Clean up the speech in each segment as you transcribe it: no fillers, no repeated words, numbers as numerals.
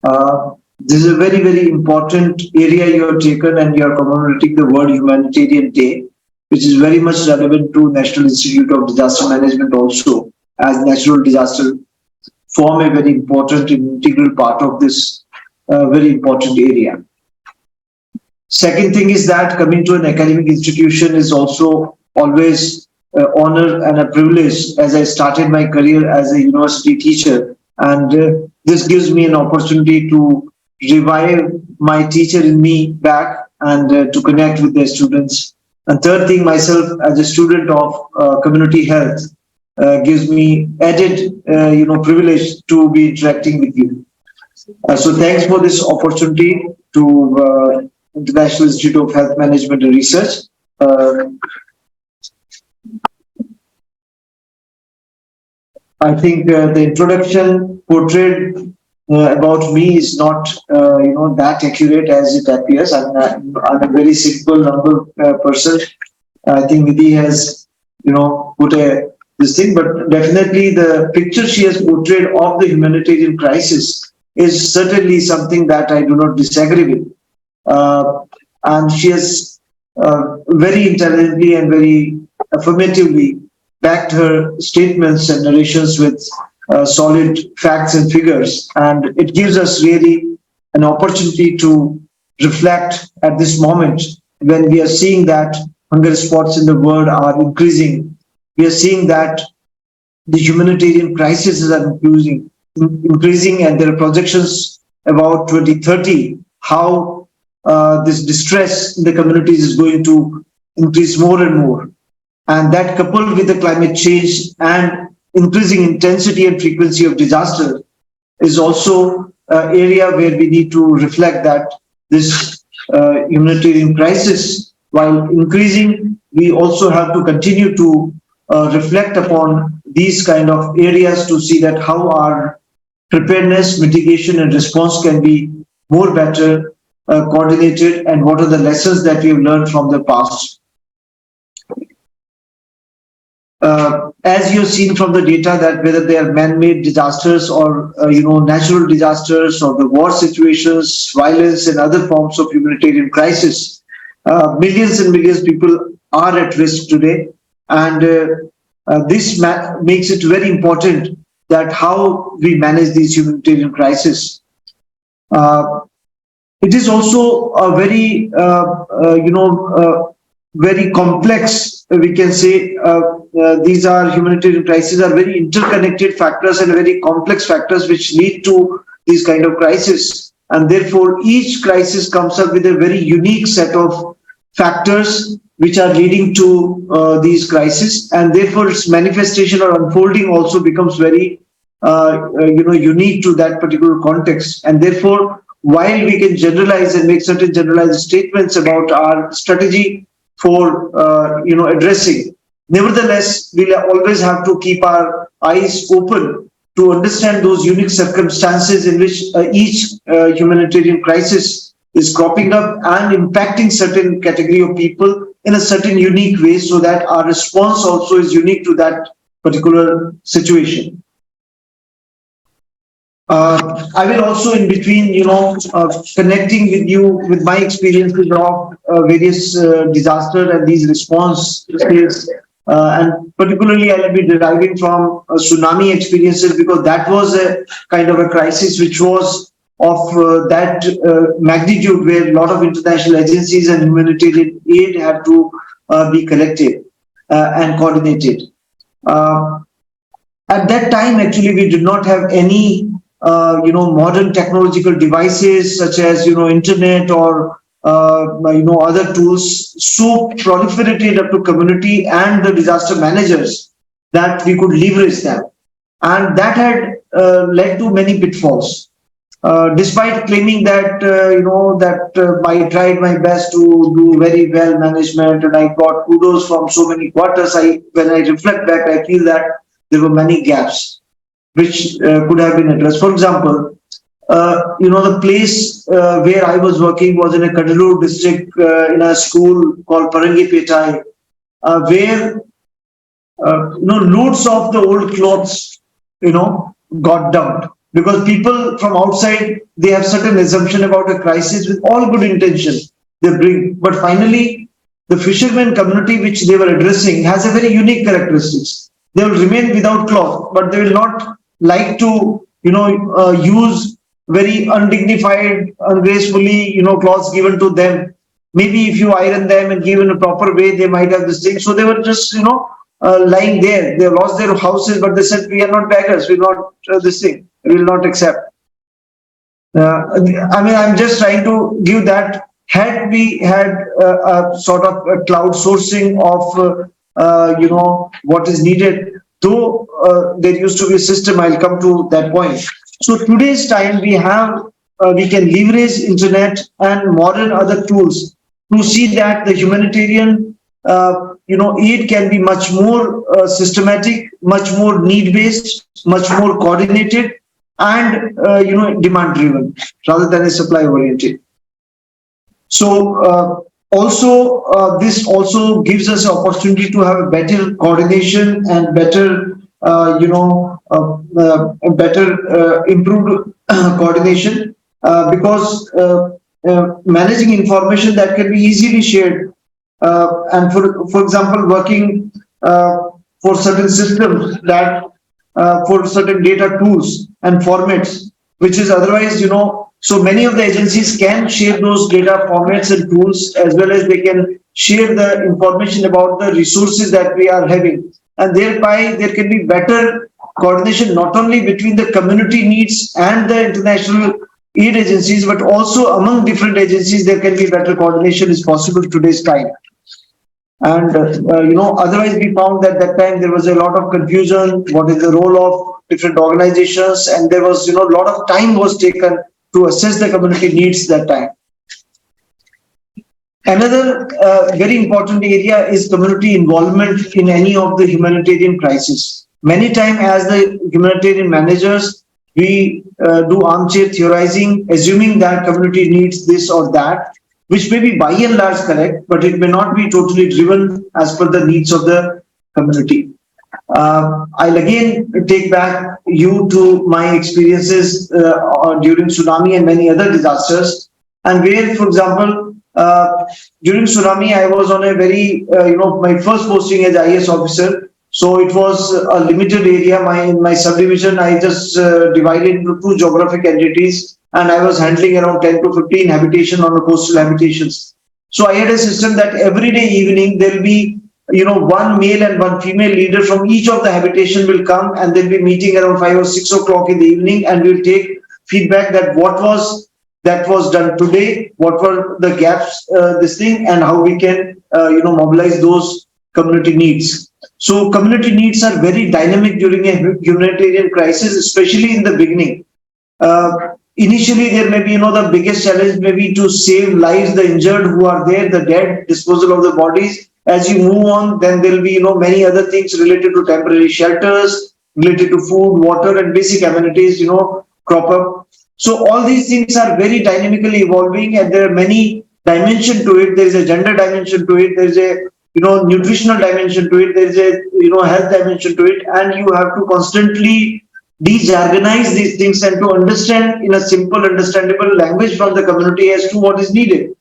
This is a very, very important area you have taken, and you are commemorating the World Humanitarian Day, which is very much relevant to National Institute of Disaster Management also, as natural disaster form a very important and integral part of this very important area. Second thing is that coming to an academic institution is also always honor and a privilege, as I started my career as a university teacher, and this gives me an opportunity to revive my teacher in me back and to connect with their students. And third thing, myself as a student of community health gives me added privilege to be interacting with you. So thanks for this opportunity to International Institute of Health Management and Research. I think the introduction portrayed about me is not that accurate as it appears. I'm a very simple, humble person. I think Nidhi has put this thing, but definitely the picture she has portrayed of the humanitarian crisis is certainly something that I do not disagree with. And she has very intelligently and very affirmatively backed her statements and narrations with solid facts and figures. And it gives us really an opportunity to reflect at this moment when we are seeing that hunger spots in the world are increasing. We are seeing that the humanitarian crises are increasing, and there are projections about 2030, how this distress in the communities is going to increase more and more. And that, coupled with the climate change and increasing intensity and frequency of disaster, is also an area where we need to reflect that this humanitarian crisis, while increasing, we also have to continue to reflect upon these kind of areas to see that how our preparedness, mitigation, and response can be more better coordinated, and what are the lessons that we have learned from the past. As you've seen from the data, that whether they are man-made disasters or natural disasters or the war situations, violence, and other forms of humanitarian crisis, millions and millions of people are at risk today, and this makes it very important that how we manage these humanitarian crises. It is also a very very complex, we can say. These are humanitarian crises are very interconnected factors and very complex factors which lead to these kind of crises, and therefore each crisis comes up with a very unique set of factors which are leading to these crises, and therefore its manifestation or unfolding also becomes very unique to that particular context. And therefore, while we can generalize and make certain generalized statements about our strategy for addressing, nevertheless, we'll always have to keep our eyes open to understand those unique circumstances in which each humanitarian crisis is cropping up and impacting certain category of people in a certain unique way, so that our response also is unique to that particular situation. I will also, in between, connecting with you with my experiences of various disaster and these responses, and particularly I will be deriving from tsunami experiences, because that was a kind of a crisis which was of that magnitude, where a lot of international agencies and humanitarian aid had to be collected and coordinated. At that time, actually, we did not have any modern technological devices such as internet or other tools so proliferated up to community and the disaster managers that we could leverage them, and that had led to many pitfalls. Despite claiming that I tried my best to do very well management and I got kudos from so many quarters, when I reflect back, I feel that there were many gaps which could have been addressed. For example, the place where I was working was in a Kadalur district, in a school called Parangipetai, where loads of the old clothes got dumped. because people from outside, they have certain assumption about a crisis with all good intention they bring. But finally, the fishermen community which they were addressing has a very unique characteristics. They will remain without cloth, but they will not like to, use very undignified, ungracefully, cloths given to them. Maybe if you iron them and give in a proper way, they might have this thing. So they were just, lying there. They lost their houses, but they said, "We are not beggars. We are not this thing. We will not accept." I mean, I'm just trying to give that. Had we had a sort of a cloud sourcing of, what is needed, though there used to be a system, I'll come to that point. So today's time we can leverage internet and modern other tools to see that the humanitarian, aid can be much more systematic, much more need-based, much more coordinated, and demand-driven rather than a supply-oriented. So this also gives us an opportunity to have a better coordination and better, improved coordination, because managing information that can be easily shared, and for example, working for certain systems that for certain data tools and formats, which is otherwise, so many of the agencies can share those data formats and tools, as well as they can share the information about the resources that we are having. And thereby there can be better coordination, not only between the community needs and the international aid agencies, but also among different agencies, there can be better coordination is possible today's time. And, otherwise we found that time there was a lot of confusion. What is the role of different organizations? And there was, a lot of time was taken to assess the community needs that time. Another very important area is community involvement in any of the humanitarian crisis. Many times as the humanitarian managers, we do armchair theorizing, assuming that community needs this or that, which may be by and large correct, but it may not be totally driven as per the needs of the community. I'll again take back you to my experiences during tsunami and many other disasters, and where, for example, during tsunami, I was on a very, my first posting as IS officer. So it was a limited area. In my subdivision, I just divided into 2 geographic entities, and I was handling around 10 to 15 habitation on the coastal habitations. So I had a system that every day evening there will be, 1 male and 1 female leader from each of the habitation will come, and they'll be meeting around 5 or 6 o'clock in the evening, and we'll take feedback that what was done today, what were the gaps, this thing, and how we can, mobilize those community needs. So community needs are very dynamic during a humanitarian crisis, especially in the beginning. Initially, there may be, the biggest challenge may be to save lives, the injured who are there, the dead, disposal of the bodies. As you move on, then there will be, many other things related to temporary shelters, related to food, water, and basic amenities, crop up. So all these things are very dynamically evolving, and there are many dimensions to it. There is a gender dimension to it. There is a, nutritional dimension to it. There is a, health dimension to it, and you have to constantly de-jargonize these things and to understand in a simple, understandable language from the community as to what is needed.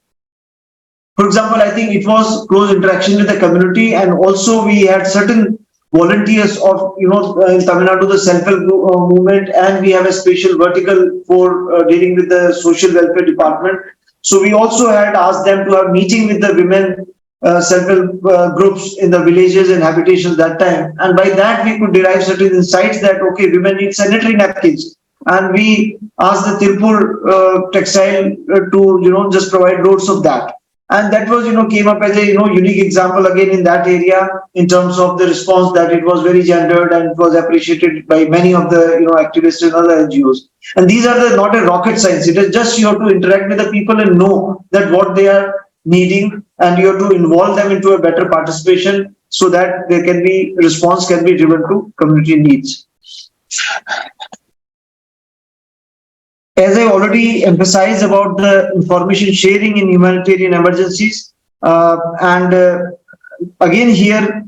For example, I think it was close interaction with the community, and also we had certain volunteers of, in Tamil Nadu, the self-help movement, and we have a special vertical for dealing with the social welfare department. So we also had asked them to have meeting with the women self-help groups in the villages and habitations that time, and by that we could derive certain insights that okay, women need sanitary napkins, and we asked the Tirupur textile to just provide loads of that, and that was came up as a unique example again in that area in terms of the response, that it was very gendered and it was appreciated by many of the activists and other NGOs. And these are not a rocket science. It is just you have to interact with the people and know that what they are needing, and you have to involve them into a better participation so that there can be response can be driven to community needs. As I already emphasized about the information sharing in humanitarian emergencies, and again here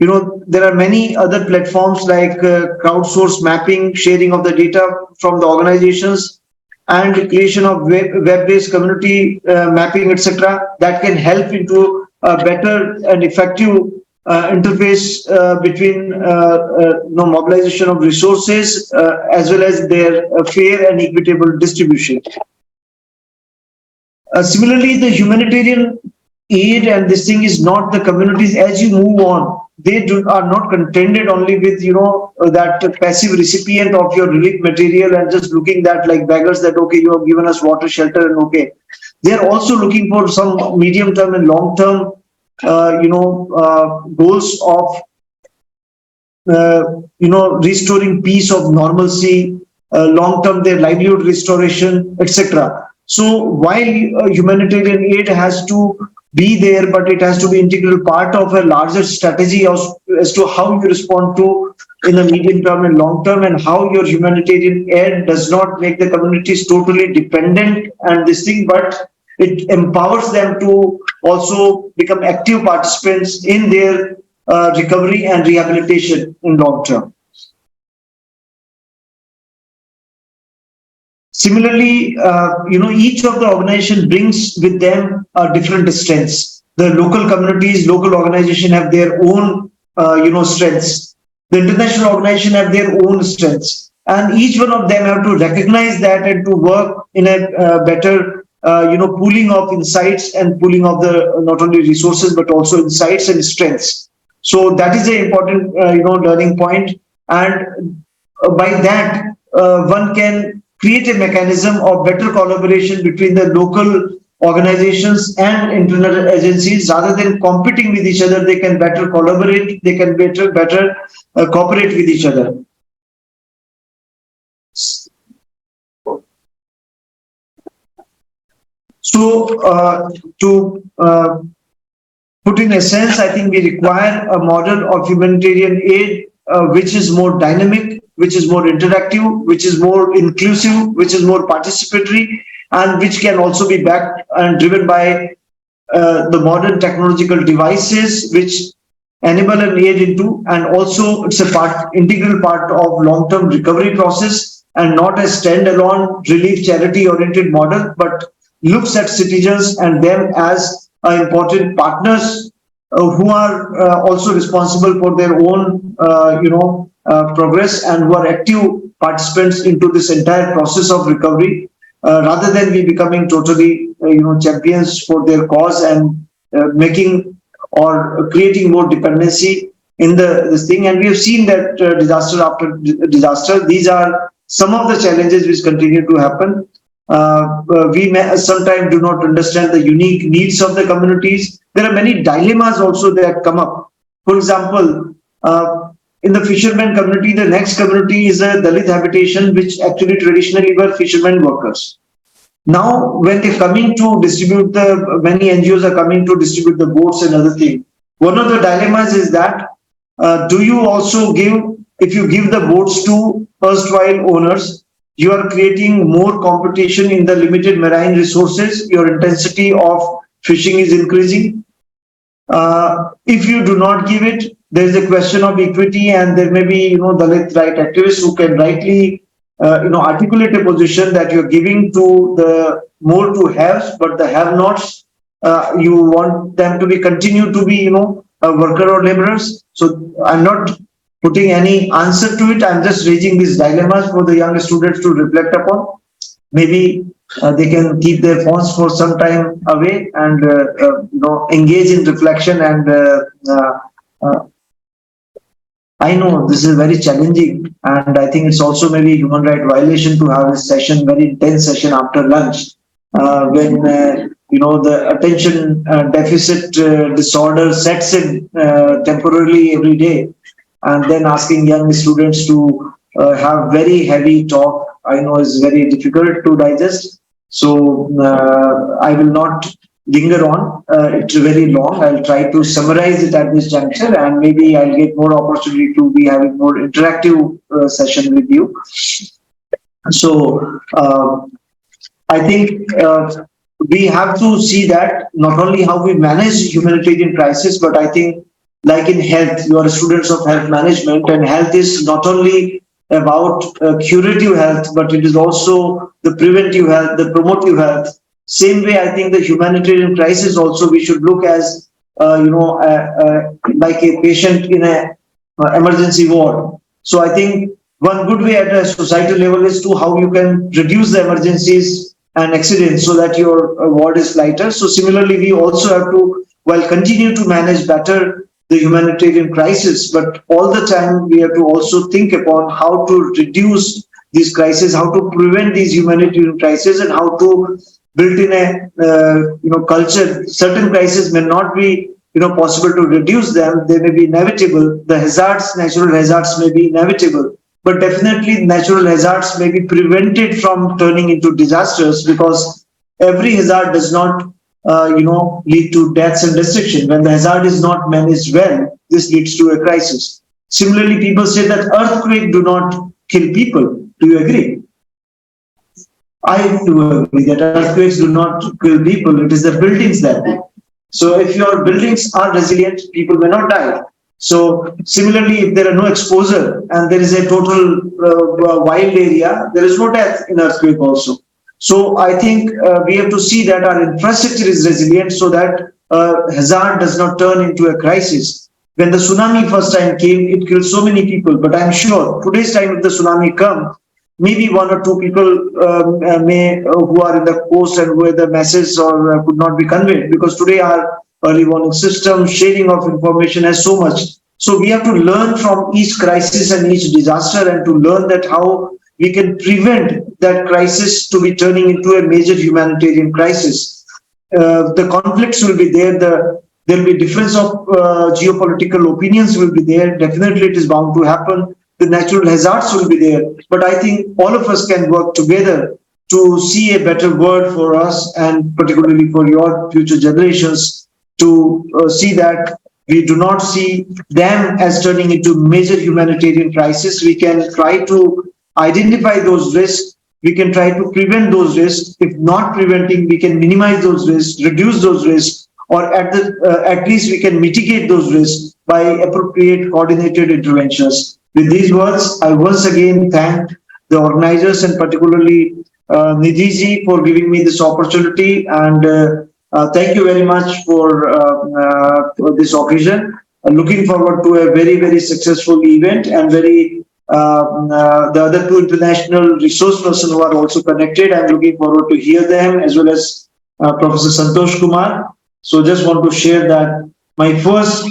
There are many other platforms like crowdsource mapping, sharing of the data from the organizations, and creation of web-based community mapping, etc., that can help into a better and effective interface between mobilization of resources as well as their fair and equitable distribution. Similarly, the humanitarian aid and this thing is not the communities. As you move on, are not contented only with that passive recipient of your relief material and just looking that like beggars that okay, you have given us water, shelter, and okay. They are also looking for some medium term and long term goals of restoring peace, of normalcy, long term their livelihood restoration, etc. So while humanitarian aid has to be there, but it has to be integral part of a larger strategy as to how you respond to in the medium term and long term, and how your humanitarian aid does not make the communities totally dependent and this thing, but it empowers them to also become active participants in their recovery and rehabilitation in long term. Similarly, each of the organization brings with them different strengths. The local communities, local organization have their own, strengths. The international organization have their own strengths, and each one of them have to recognize that and to work in a better, pooling of insights and pooling of the not only resources but also insights and strengths. So that is an important, learning point, and by that one can create a mechanism of better collaboration between the local organizations and internal agencies. Rather than competing with each other, they can better collaborate, they can better cooperate with each other. So to put in a sense, I think we require a model of humanitarian aid which is more dynamic, which is more interactive, which is more inclusive, which is more participatory, and which can also be backed and driven by the modern technological devices which enable an aid into, and also it's a integral part of long-term recovery process, and not a standalone relief charity oriented model, but looks at citizens and them as important partners who are also responsible for their own progress, and who are active participants into this entire process of recovery, rather than we becoming totally champions for their cause and making or creating more dependency in this thing. And we have seen that disaster after disaster, these are some of the challenges which continue to happen. We may sometimes do not understand the unique needs of the communities. There are many dilemmas also that come up. For example, in the fishermen community, the next community is a Dalit habitation, which actually traditionally were fishermen workers. Now, when they're coming to distribute many NGOs are coming to distribute the boats and other things. One of the dilemmas is that, do you also if you give the boats to erstwhile owners, you are creating more competition in the limited marine resources. Your intensity of fishing is increasing. If you do not give it, there is a question of equity, and there may be Dalit right activists who can rightly articulate a position that you're giving to the more to haves, but the have-nots you want them to continue to be worker or laborers. So I'm not putting any answer to it. I'm just raising these dilemmas for the young students to reflect upon. Maybe they can keep their phones for some time away and engage in reflection. And I know this is very challenging, and I think it's also maybe a human right violation to have a session, very intense session after lunch, when the attention deficit disorder sets in temporarily every day, and then asking young students to have very heavy talk, I know is very difficult to digest. So I will not linger on. It's very long. I'll try to summarize it at this juncture, and maybe I'll get more opportunity to be having more interactive session with you. So I think we have to see that not only how we manage humanitarian crisis, but I think like in health, you are students of health management, and health is not only about curative health, but it is also the preventive health, the promotive health. Same way, I think the humanitarian crisis also we should look as, like a patient in a emergency ward. So I think one good way at a societal level is to how you can reduce the emergencies and accidents so that your ward is lighter. So similarly, we also have to, while continue to manage better the humanitarian crisis, but all the time we have to also think upon how to reduce these crises, how to prevent these humanitarian crises, and how to build in a culture. Certain crises may not be possible to reduce them; they may be inevitable. The hazards, natural hazards, may be inevitable, but definitely natural hazards may be prevented from turning into disasters, because every hazard does not lead to deaths and destruction. When the hazard is not managed well, this leads to a crisis. Similarly, people say that earthquakes do not kill people. Do you agree? I do agree that earthquakes do not kill people. It is the buildings that do. So if your buildings are resilient, people may not die. So similarly, if there are no exposure and there is a total wild area, there is no death in earthquake also. So I think we have to see that our infrastructure is resilient so that hazard does not turn into a crisis. When the tsunami first time came, it killed so many people. But I'm sure today's time, if the tsunami comes, maybe one or two people who are in the coast and where the message or could not be conveyed, because today our early warning system, sharing of information has so much. So we have to learn from each crisis and each disaster, and to learn that how we can prevent that crisis to be turning into a major humanitarian crisis. The conflicts will be there, there will be difference of geopolitical opinions will be there. Definitely it is bound to happen. The natural hazards will be there. But I think all of us can work together to see a better world for us, and particularly for your future generations, to see that we do not see them as turning into major humanitarian crisis. We can try to identify those risks. We can try to prevent those risks. If not preventing, we can minimize those risks, reduce those risks, or at least we can mitigate those risks by appropriate coordinated interventions. With these words, I once again thank the organizers, and particularly Nidhi ji, for giving me this opportunity, and thank you very much for this occasion. Looking forward to a very, very successful event, and the other two international resource persons who are also connected. I'm looking forward to hear them, as well as Professor Santosh Kumar. So just want to share that my first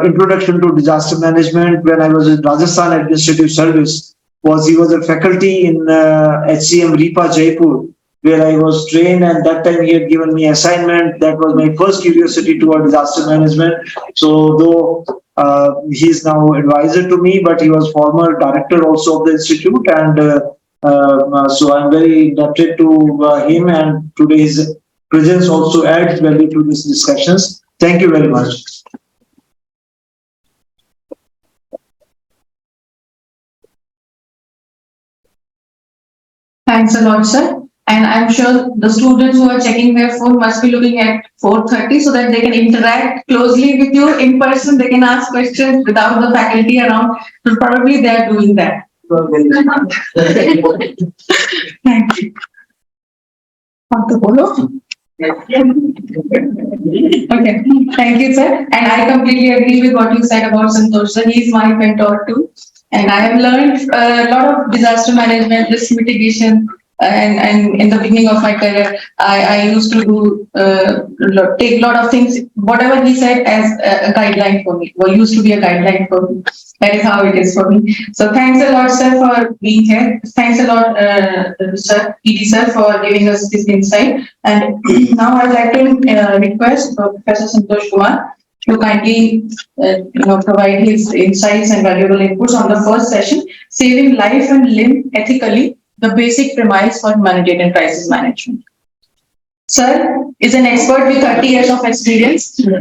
introduction to disaster management when I was in Rajasthan Administrative Service he was a faculty in HCM RIPA Jaipur, where I was trained, and that time he had given me assignment. That was my first curiosity toward disaster management. So though he is now advisor to me, but he was former director also of the institute, and so I'm very indebted to him, and today's presence also adds value to these discussions. Thank you very much. Thanks a lot, sir. And I'm sure the students who are checking their phone must be looking at 4:30 so that they can interact closely with you in person. They can ask questions without the faculty around. So probably they are doing that. Thank you. Okay, thank you, sir. And I completely agree with what you said about Santosh, sir. He is my mentor too. And I have learned a lot of disaster management, risk mitigation, and in the beginning of my career, I used to do take a lot of things, whatever he said, as a guideline for me, or used to be a guideline for me. That is how it is for me. So thanks a lot, sir, for being here. Thanks a lot, sir, ED sir, for giving us this insight. And now I'd like to request Professor Santosh Kumar to kindly provide his insights and valuable inputs on the first session, saving life and limb ethically, the basic premise for humanitarian crisis management. Sir is an expert with 30 years of experience. Sir,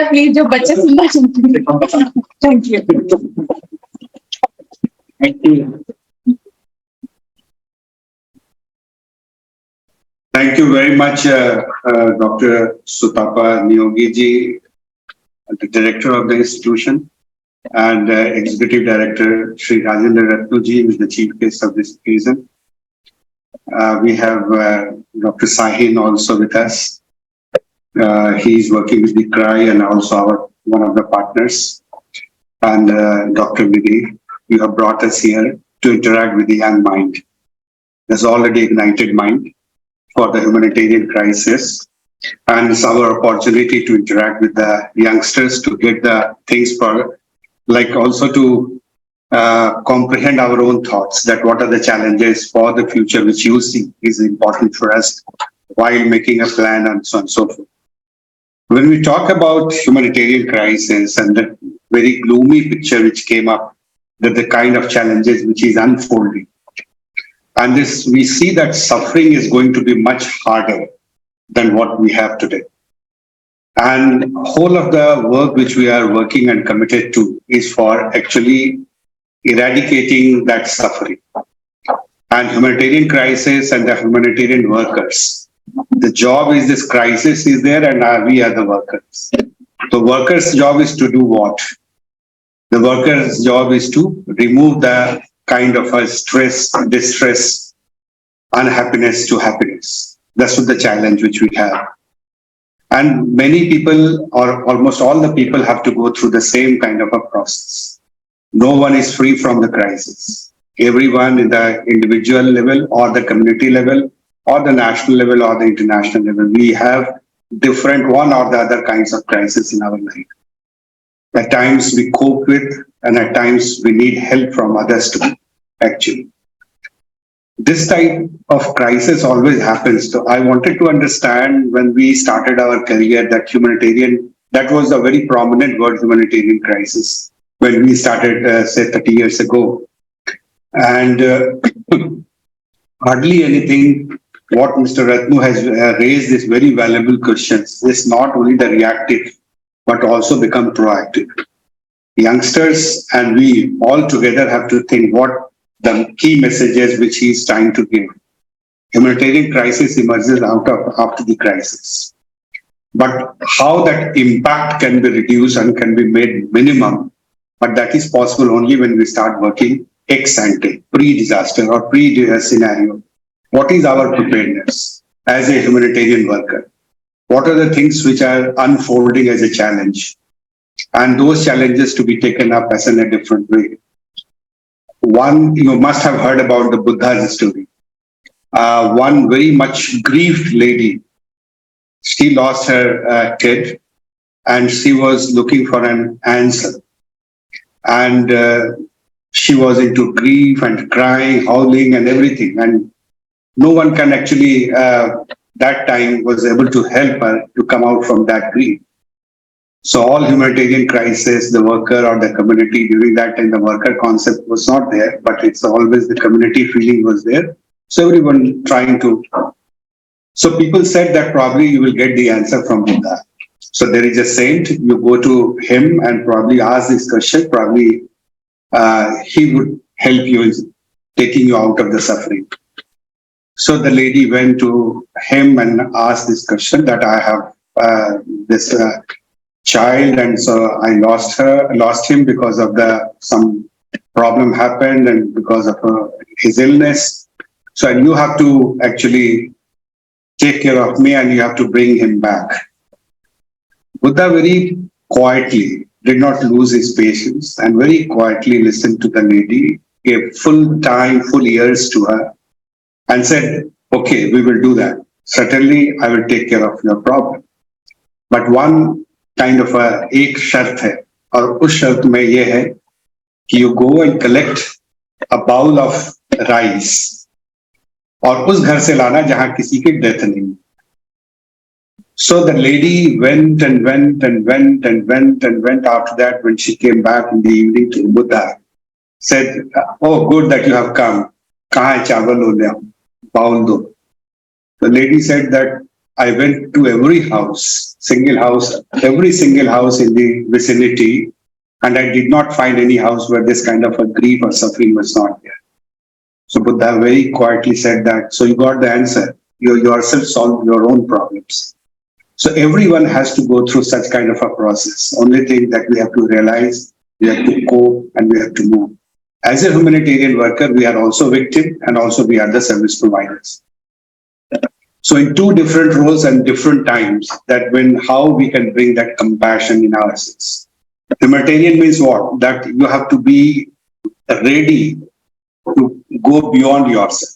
please, jo bachche sunna chahiye. Thank you. Thank you. Thank you very much, Dr. Sutapa Niyogi ji, the director of the institution, and Executive Director Sri Rajendra Ratnuji, who is the chief guest of this occasion. We have Dr. Sahin also with us. He is working with the CRI and also one of the partners. And Dr. Vidhi, you have brought us here to interact with the young mind. There's already ignited mind for the humanitarian crisis. And it's our opportunity to interact with the youngsters to get the things for, like also to comprehend our own thoughts, that what are the challenges for the future which you see is important for us while making a plan and so on and so forth. When we talk about humanitarian crisis and the very gloomy picture which came up, that the kind of challenges which is unfolding, and this we see that suffering is going to be much harder than what we have today. And whole of the work which we are working and committed to is for actually eradicating that suffering. And humanitarian crisis and the humanitarian workers. The job is this crisis is there and we are the workers. The workers' job is to do what? The workers' job is to remove the kind of a stress, distress, unhappiness to happiness. That's what the challenge which we have. And many people, or almost all the people, have to go through the same kind of a process. No one is free from the crisis. Everyone in the individual level or the community level or the national level or the international level, we have different one or the other kinds of crisis in our life. At times we cope with, and at times we need help from others too, actually. This type of crisis always happens. So I wanted to understand when we started our career that humanitarian, that was a very prominent word, humanitarian crisis, when we started, say, 30 years ago. And hardly anything, what Mr. Ratnu has raised is very valuable questions. This not only the reactive, but also become proactive. Youngsters and we all together have to think what the key messages which he is trying to give. Humanitarian crisis emerges after the crisis. But how that impact can be reduced and can be made minimum, but that is possible only when we start working ex ante, pre-disaster or pre-scenario. What is our preparedness as a humanitarian worker? What are the things which are unfolding as a challenge? And those challenges to be taken up as in a different way. One, you must have heard about the Buddha's story. One very much grieved lady, she lost her kid and she was looking for an answer. And she was into grief and crying, howling and everything. And no one can actually, that time was able to help her to come out from that grief. So all humanitarian crisis, the worker or the community during that time, the worker concept was not there, but it's always the community feeling was there. So everyone trying to. So people said that probably you will get the answer from Buddha. So there is a saint, you go to him and probably ask this question, probably he would help you in taking you out of the suffering. So the lady went to him and asked this question that I have this child, and so I lost him because of some problem happened and because of his illness. So you have to actually take care of me and you have to bring him back. Buddha very quietly did not lose his patience and very quietly listened to the lady, gave full time, full ears to her and said, okay, we will do that. Certainly, I will take care of your problem. But one kind of एक शर्त है और उस शर्त में ये है कि you go and collect a bowl of rice और उस घर से लाना जहां किसी की डेथ नहीं. So the lady went and went and went and went and went. After that, when she came back in the evening to Buddha, said, oh, good that you have come. कहाँ है चावल हो गया? Bowl do. The lady said that I went to every house, every single house in the vicinity, and I did not find any house where this kind of a grief or suffering was not there. So Buddha very quietly said that, so you got the answer. You yourself solve your own problems. So everyone has to go through such kind of a process. Only thing that we have to realize, we have to cope and we have to move. As a humanitarian worker, we are also victim and also we are the service providers. So in two different roles and different times, that when how we can bring that compassion in ourselves. Humanitarian means what? That you have to be ready to go beyond yourself.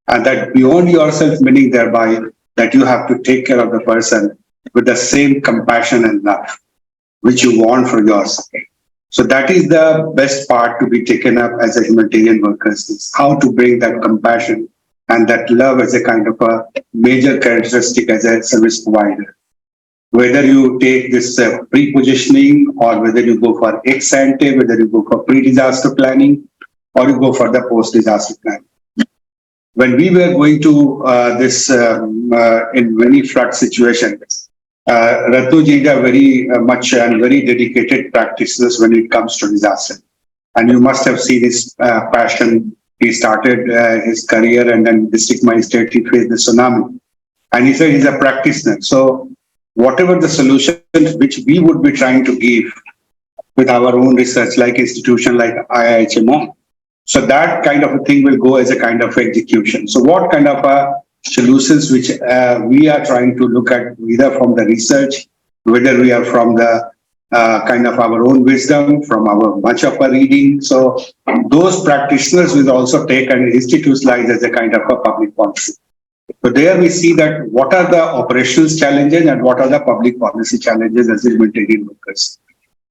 And that beyond yourself meaning thereby that you have to take care of the person with the same compassion and love which you want for yourself. So that is the best part to be taken up as a humanitarian worker, is how to bring that compassion and that love as a kind of a major characteristic as a service provider. Whether you take this pre-positioning or whether you go for ex-ante, whether you go for pre-disaster planning or you go for the post-disaster planning. When we were going to in many flood situations, Ratnuji is a very much and very dedicated practitioners when it comes to disaster. And you must have seen his passion. He started his career and then district magistrate, he faced the tsunami. And he said he's a practitioner. So whatever the solutions which we would be trying to give with our own research, like institution like IIHMO, so that kind of a thing will go as a kind of execution. So what kind of solutions which we are trying to look at, either from the research, whether we are from the kind of our own wisdom, from our much of our reading. So those practitioners will also take and institutionalize as a kind of a public policy. So there we see that what are the operational challenges and what are the public policy challenges as humanitarian workers.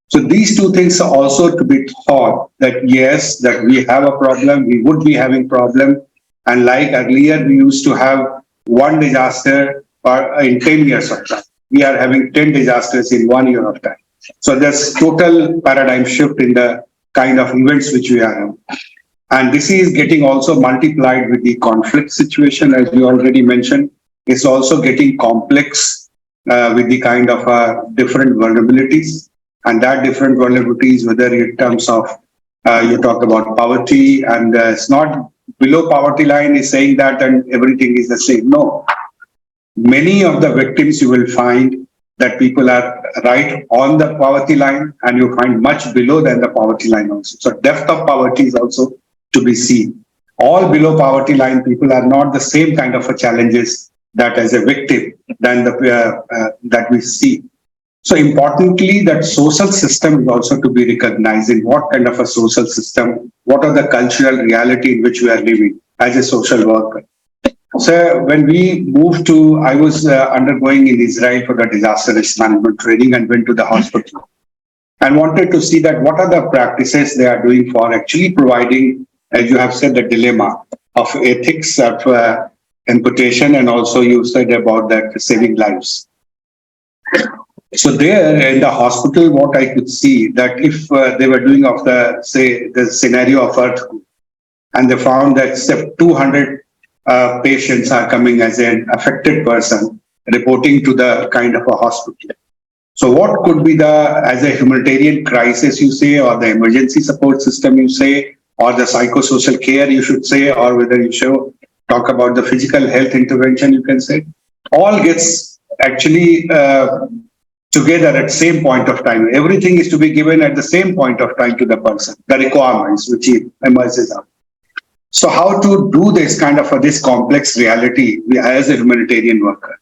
So these two things are also to be thought that yes, that we have a problem, we would be having problem. And like earlier, we used to have one disaster in 10 years of time. We are having 10 disasters in 1 year of time. So there's total paradigm shift in the kind of events which we are having. And this is getting also multiplied with the conflict situation, as you already mentioned. It's also getting complex with the kind of different vulnerabilities. And that different vulnerabilities, whether in terms of, you talk about poverty, and it's not below poverty line is saying that and everything is the same. No. Many of the victims you will find that people are right on the poverty line, and you find much below than the poverty line also. So depth of poverty is also to be seen. All below poverty line people are not the same kind of challenges that as a victim than the that we see. So importantly, that social system is also to be recognized in what kind of a social system, what are the cultural reality in which we are living as a social worker. So when we moved to, I was undergoing in Israel for the disaster risk management training and went to the hospital and wanted to see that what are the practices they are doing for actually providing, as you have said, the dilemma of ethics of amputation, and also you said about that saving lives. So there in the hospital, what I could see that if they were doing of the, say, the scenario of earthquake, and they found that 200 patients are coming as an affected person reporting to the kind of a hospital. So what could be the, as a humanitarian crisis you say, or the emergency support system you say, or the psychosocial care you should say, or whether you should talk about the physical health intervention you can say, all gets actually together at same point of time. Everything is to be given at the same point of time to the person, the requirements which he emerges out. So how to do this kind of this complex reality as a humanitarian worker?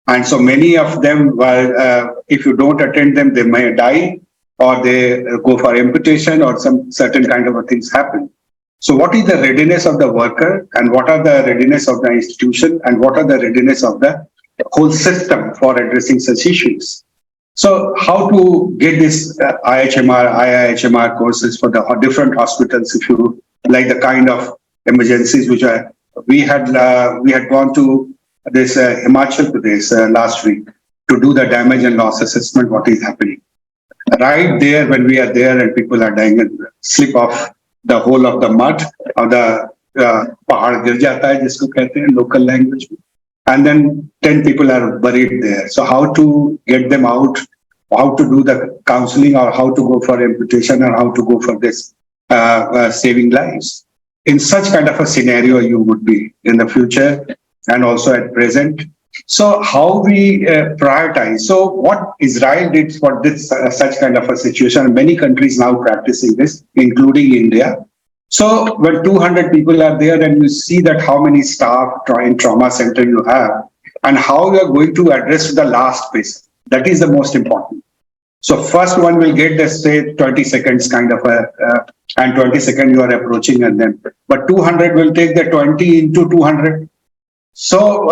And so many of them, if you don't attend them, they may die, or they go for amputation, or some certain kind of things happen. So what is the readiness of the worker, and what are the readiness of the institution, and what are the readiness of the whole system for addressing such issues? So how to get this IIHMR courses for the different hospitals, if you like the kind of emergencies which we had gone to this Himachal Pradesh last week to do the damage and loss assessment, what is happening. Right there, when we are there and people are dying and slip off the whole of the mud, or the pahad gir jata hai, jisko kehte hain local language. And then 10 people are buried there. So how to get them out, how to do the counseling, or how to go for amputation, or how to go for this saving lives. In such kind of a scenario you would be in the future and also at present. So how we prioritize? So what Israel did for this such kind of a situation, many countries now practicing this, including India. So when 200 people are there and you see that how many staff in trauma center you have and how you are going to address the last patient, that is the most important. So first one will get the say 20 seconds kind of and 20 seconds you are approaching and then, but 200 will take the 20 into 200. So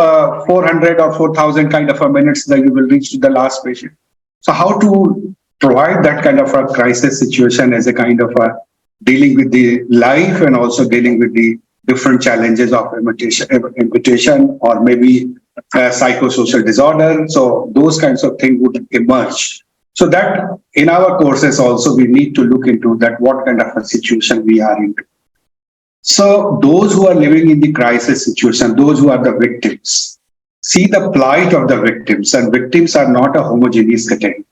400 or 4,000 kind of a minutes that you will reach to the last patient. So how to provide that kind of a crisis situation as a kind of a dealing with the life and also dealing with the different challenges of amputation or maybe psychosocial disorder. So those kinds of things would emerge. So that in our courses also we need to look into that what kind of a situation we are into. So those who are living in the crisis situation, those who are the victims, see the plight of the victims, and victims are not a homogeneous category.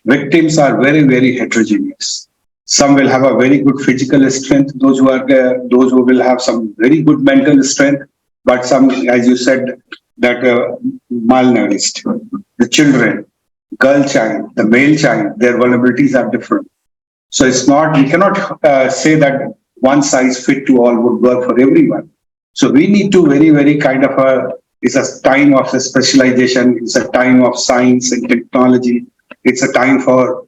Victims are very, very heterogeneous. Some will have a very good physical strength, those who will have some very good mental strength, but some, as you said, that malnourished, the children, girl child, the male child, their vulnerabilities are different. So it's not, we cannot say that one size fit to all would work for everyone. So we need to very, very kind of it's a time of specialization, it's a time of science and technology, it's a time for,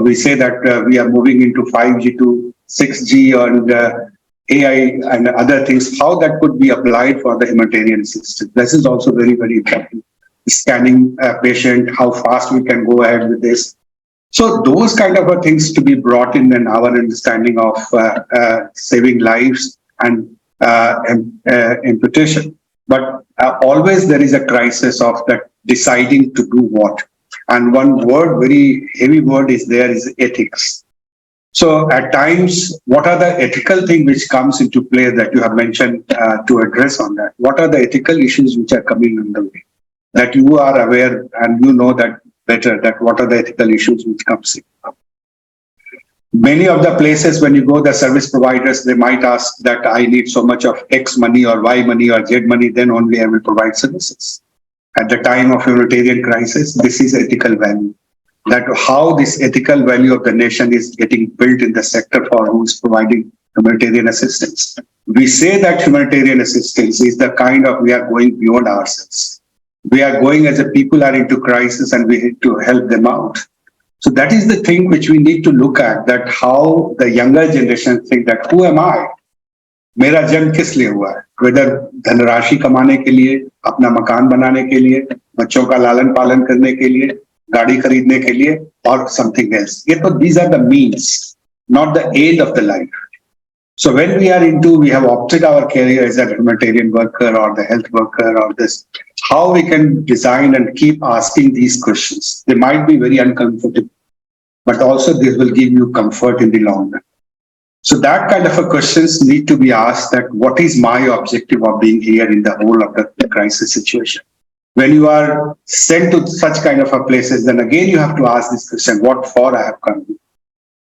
we say that we are moving into 5G to 6G and AI and other things, how that could be applied for the humanitarian system. This is also very, very important. Scanning a patient, how fast we can go ahead with this. So those kind of things to be brought in our understanding of saving lives and amputation. But always there is a crisis of that deciding to do what. And one word, very heavy word is there is ethics. So at times, what are the ethical things which comes into play that you have mentioned to address on that? What are the ethical issues which are coming in the way? That you are aware and you know that better, that what are the ethical issues which comes in. Many of the places when you go, the service providers, they might ask that I need so much of X money or Y money or Z money, then only I will provide services. At the time of humanitarian crisis, this is ethical value. That how this ethical value of the nation is getting built in the sector for who is providing humanitarian assistance. We say that humanitarian assistance is the kind of, we are going beyond ourselves. We are going as a people are into crisis and we need to help them out. So that is the thing which we need to look at, that how the younger generation think that who am I? मेरा जन्म किस लिए हुआ है? Whether धनराशि कमाने के लिए, अपना मकान बनाने के लिए, बच्चों का लालन पालन करने के लिए, गाड़ी खरीदने के लिए, or something else. These are the means, not the end of the life. So when we are into, we have opted our career as a humanitarian worker or the health worker or this, how we can design and keep asking these questions. They might be very uncomfortable, but also this will give you comfort in the long run. So that kind of a questions need to be asked, that what is my objective of being here in the whole of the crisis situation? When you are sent to such kind of a places, then again you have to ask this question, what for I have come?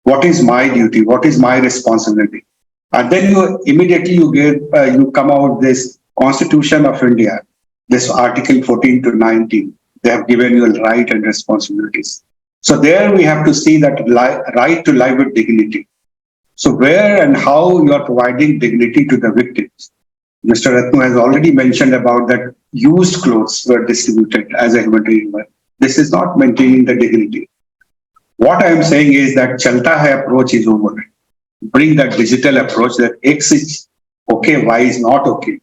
What is my duty? What is my responsibility? And then you immediately you come out this Constitution of India, this Article 14 to 19. They have given you a right and responsibilities. So there we have to see that right to life with dignity. So where and how you are providing dignity to the victims. Mr. Ratnu has already mentioned about that used clothes were distributed as a humanitarian work. This is not maintaining the dignity. What I am saying is that Chalta Hai approach is over. Bring that digital approach that X is okay, Y is not okay.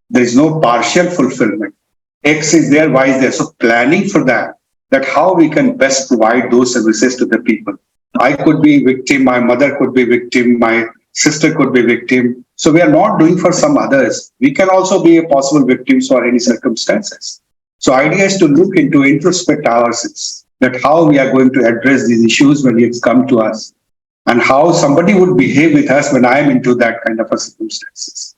There is no partial fulfillment. X is there, Y is there. So planning for that how we can best provide those services to the people. I could be victim, my mother could be victim, my sister could be victim. So we are not doing for some others. We can also be a possible victims for any circumstances. So idea is to look into, introspect ourselves, that how we are going to address these issues when it's come to us, and how somebody would behave with us when I am into that kind of a circumstances.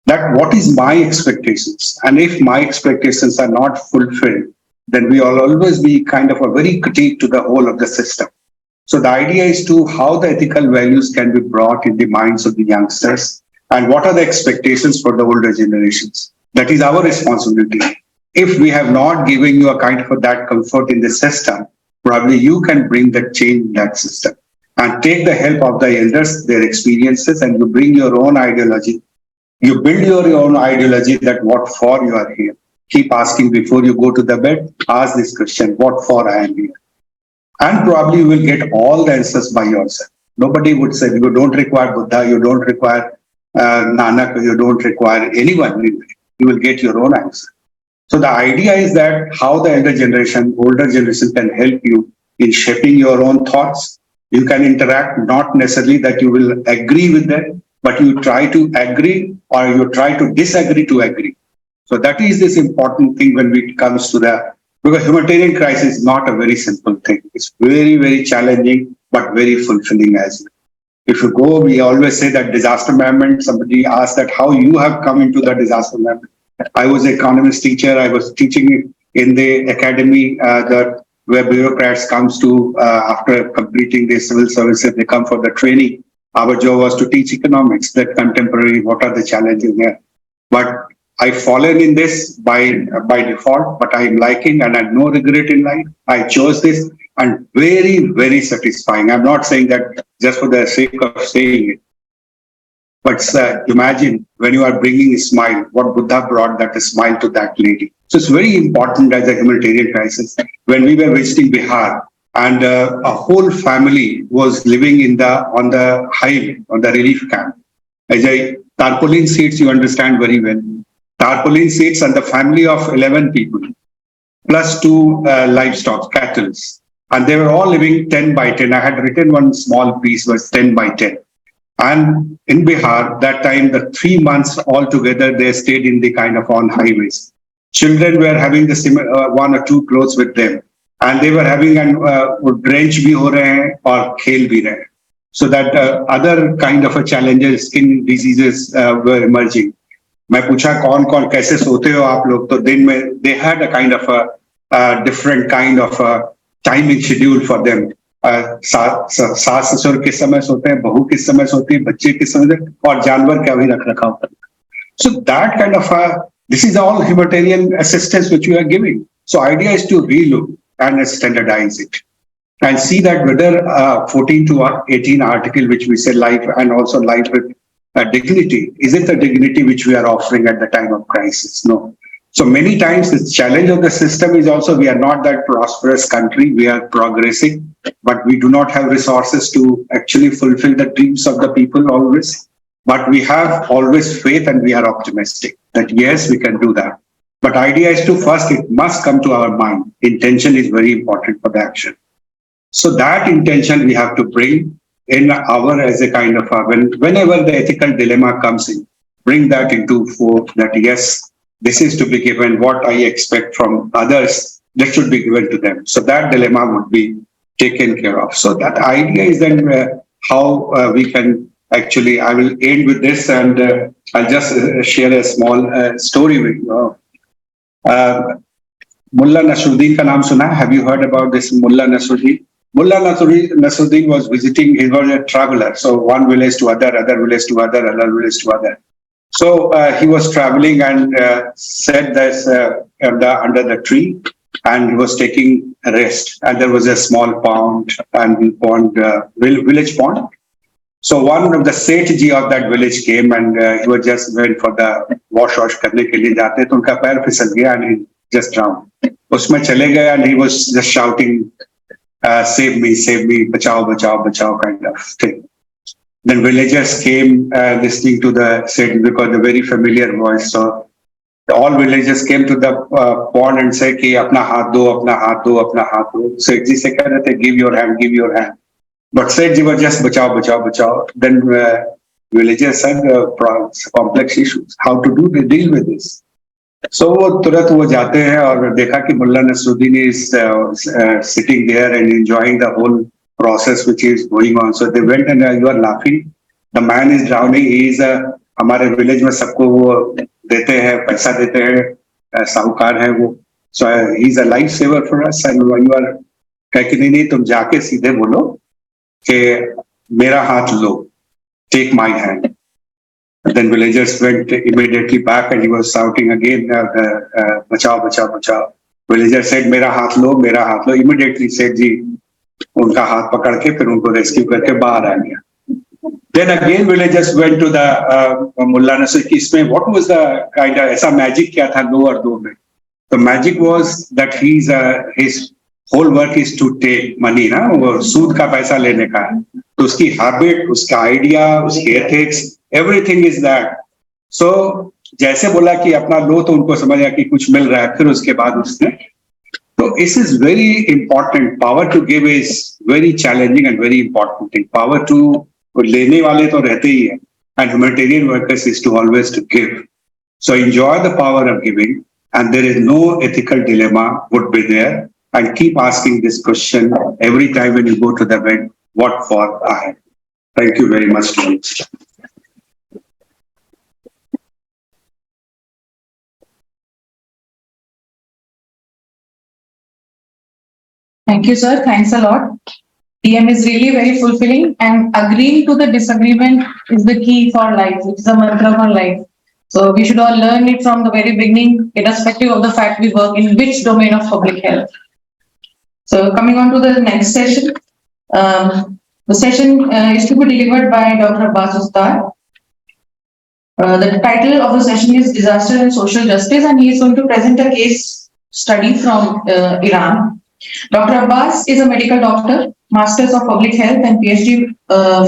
That what is my expectations? And if my expectations are not fulfilled, then we will always be kind of a very critique to the whole of the system. So the idea is to how the ethical values can be brought in the minds of the youngsters and what are the expectations for the older generations. That is our responsibility. if we have not given you a kind of that comfort in the system, probably you can bring that change in that system and take the help of the elders, their experiences, and you bring your own ideology. You build your own ideology that what for you are here. Keep asking before you go to the bed, ask this question, what for I am here? And probably you will get all the answers by yourself. Nobody would say, you don't require Buddha, you don't require Nanak, you don't require anyone. You will get your own answer. So the idea is that how the older generation can help you in shaping your own thoughts. You can interact, not necessarily that you will agree with them, but you try to agree or you try to disagree to agree. So that is this important thing when it comes to because humanitarian crisis is not a very simple thing. It's very, very challenging, but very fulfilling as well. If you go, we always say that disaster management, somebody asked that how you have come into the disaster management. I was an economist teacher. I was teaching in the academy where bureaucrats comes to, after completing their civil services, they come for the training. Our job was to teach economics, that contemporary, what are the challenges there. But I've fallen in this by default, but I'm liking and I have no regret in life. I chose this and very, very satisfying. I'm not saying that just for the sake of saying it. But imagine when you are bringing a smile, what Buddha brought that a smile to that lady. So it's very important as a humanitarian crisis. When we were visiting Bihar and a whole family was living on the highway, on the relief camp. As tarpaulin seats, you understand very well. Tarpaulin seats and the family of 11 people, plus 2 livestock, cattle. And they were all living 10 by 10. I had written one small piece was 10 by 10. And in Bihar, that time, the 3 months altogether, they stayed in the kind of on highways. Children were having the 1 or 2 clothes with them. And they were having an drench bhi ho rahe hain aur khel bhi rahe hain. So that other kind of a challenges, skin diseases were emerging. मैं पूछा कौन कौन कैसे सोते हो आप लोग तो दिन में they had a kind of a different kind of a timing schedule for them. सास ससुर किस समय सोते हैं, बहू किस समय सोती है, बच्चे किस समय और जानवर क्या भी रख रखा होता है. So that kind of this is all humanitarian assistance which we are giving. So idea is to relook and standardize it and see that whether 14 to 18 article which we say life and also life with dignity, is it the dignity which we are offering at the time of crisis? No. So many times the challenge of the system is also we are not that prosperous country. We are progressing, but we do not have resources to actually fulfill the dreams of the people always. But we have always faith and we are optimistic that yes, we can do that. But idea is to first, it must come to our mind. Intention is very important for the action. So that intention we have to bring in our as a kind of whenever the ethical dilemma comes in, bring that into fore that yes, this is to be given what I expect from others, that should be given to them. So that dilemma would be taken care of. So that idea is then how we can actually, I will end with this and I'll just share a small story with you. Mullah Nasruddin ka naam suna? Have you heard about this Mullah Nasruddin? Mullah Nasruddin was visiting, he was a traveler. So one village to other village to other village to other. So he was traveling and sat this under the tree and he was taking a rest. And there was a small pond and village pond. So one of the Sethji of that village came and he was just went for the wash karne ke liye jaate, to unka pair fisal gaya and he just drowned. Usme chale gaya and he was just shouting, save me, bachao, bachao, bachao kind of thing. Then villagers came listening to the Sethji because the very familiar voice. So all villagers came to the pond and said, ki apna haath do, apna haath do, apna haath do. Sethji se keh rahe the, give your hand, give your hand. But Sethji was just bachao, bachao, bachao. Then villagers said complex issues, how to deal with this. So तुरंत वो जाते हैं और देखा कि Mulla Nasruddin is sitting there and enjoying the whole process which is going on. So they went and you are laughing. The man is drowning. He is हमारे village में सबको वो देते हैं, पैसा देते हैं, साहूकार है वो. So he is a lifesaver for us. And you are कह कि नहीं तुम जाके सीधे बोलो कि मेरा हाथ लो, take my hand. Then villagers went immediately back and he was shouting again, bachao, bachao, bachao. Villager said, मेरा हाथ लो, मेरा हाथ लो. Immediately said जी, उनका हाथ पकड़ के फिर उनको rescue करके बाहर आ गया. Then again villagers went to the Mullah Nasir कि इसमें what was the kind of ऐसा magic क्या था दो और दो में? The magic was that his whole work is to take money, ना वो सूद का पैसा लेने का है. तो उसकी habit, उसका idea, उसकी ethics, everything is that. So जैसे बोला कि अपना लो तो उनको समझ आया कि कुछ मिल रहा है, फिर उसके बाद उसने तो this is very important. Power to give is very challenging and very important thing. Power to लेने वाले तो रहते ही हैं, and humanitarian workers is to always to give. So enjoy the power of giving, and there is no ethical dilemma would be there. And keep asking this question every time when you go to the event, what for I? Thank you very much. Thank you, sir. Thanks a lot. DM is really very fulfilling, and agreeing to the disagreement is the key for life. It's the mantra for life. So we should all learn it from the very beginning, irrespective of the fact we work in which domain of public health. So coming on to the next session, the session is to be delivered by Dr. Abbas Ustad. The title of the session is Disaster and Social Justice, and he is going to present a case study from Iran. Dr. Abbas is a medical doctor, Masters of Public Health and PhD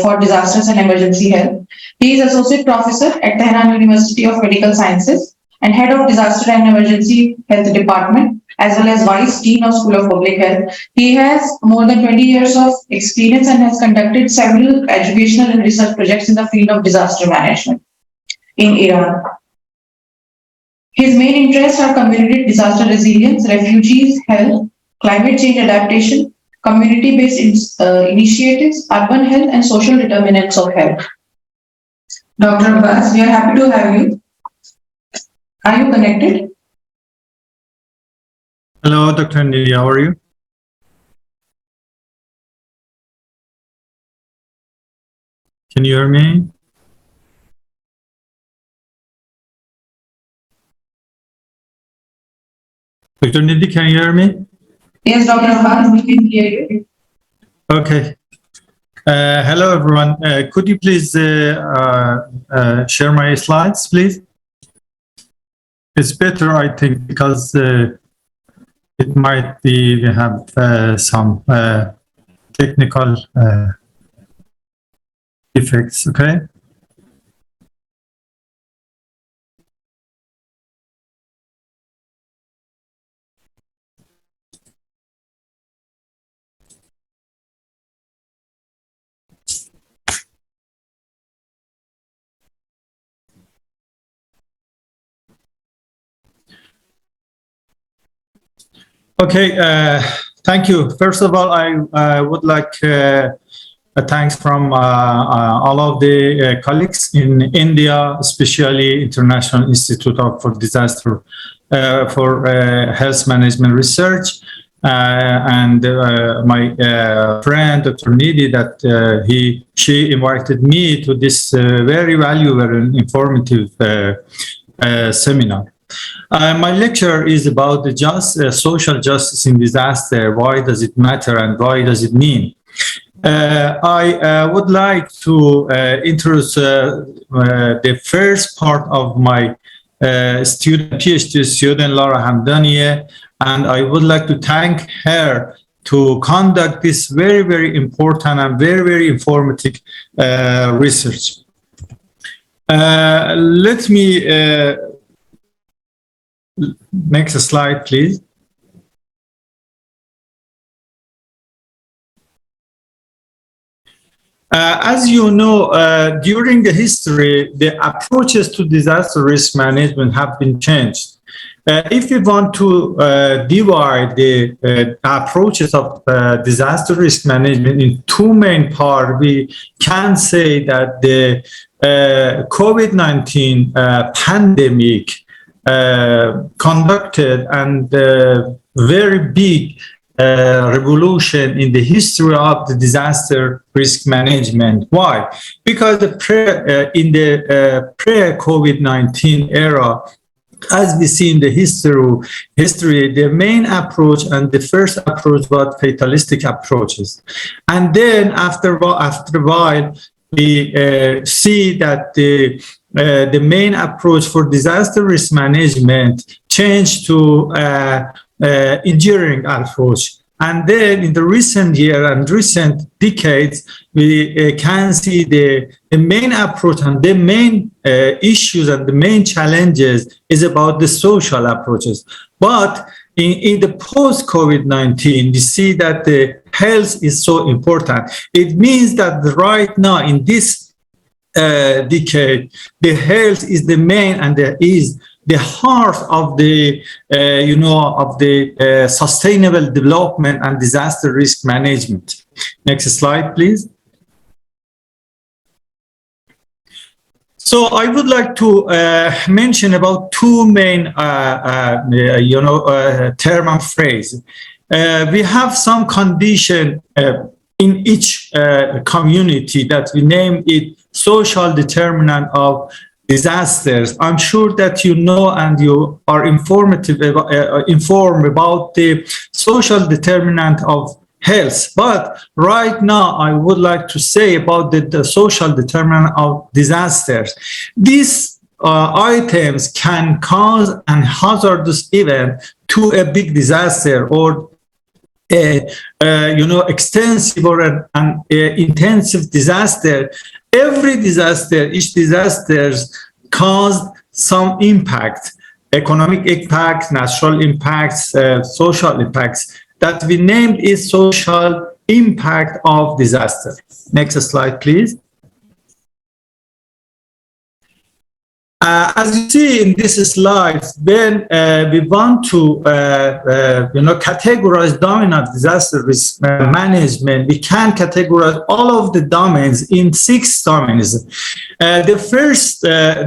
for Disasters and Emergency Health. He is Associate Professor at Tehran University of Medical Sciences and Head of Disaster and Emergency Health Department, as well as Vice Dean of School of Public Health. He has more than 20 years of experience and has conducted several educational and research projects in the field of disaster management in Iran. His main interests are community disaster resilience, refugees, health, climate change adaptation, community-based initiatives, urban health, and social determinants of health. Dr. Abbas, we are happy to have you. Are you connected? Hello, Dr. Nidhi, how are you? Can you hear me? Dr. Nidhi, can you hear me? Yes, Dr. Abbas, we can hear you. Okay. Hello, everyone. Could you please share my slides, please? It's better, I think, because it might be we have some technical effects. Okay. Okay, thank you. First of all, I would like thanks from all of the colleagues in India, especially International Institute for Disaster for Health Management Research, and my friend Dr. Nidhi, that she invited me to this very valuable and informative seminar. My lecture is about the social justice in disaster. Why does it matter and why does it mean? I would like to introduce the first part of my PhD student, Laura Hamdanieh, and I would like to thank her to conduct this very, very important and very, very informative research. Let me next slide, please. As you know, during the history, the approaches to disaster risk management have been changed. If we want to divide the approaches of disaster risk management in two main parts, we can say that the COVID-19 pandemic conducted and very big revolution in the history of the disaster risk management. Why? Because in the pre-COVID-19 era, as we see in the history, the main approach and the first approach was fatalistic approaches. And then after a while, we see that the main approach for disaster risk management changed to enduring approach. And then in the recent year and recent decades, we can see the main approach and the main issues and the main challenges is about the social approaches. But in the post-COVID-19, we see that the health is so important. It means that right now in this decade, the health is the main and is the heart of the, sustainable development and disaster risk management. Next slide, please. So I would like to mention about two main, term and phrase. We have some condition in each community that we name it social determinant of disasters. I'm sure that you know and you are informed about the social determinant of health. But right now, I would like to say about the social determinant of disasters. These items can cause an hazardous event to a big disaster or extensive or an intensive disaster. Every disaster, each disaster caused some impact, economic impact, natural impacts, social impacts that we named is social impact of disaster. Next slide, please. As you see in this slide, when we want to categorize domain of disaster risk management, we can categorize all of the domains in 6 domains. The first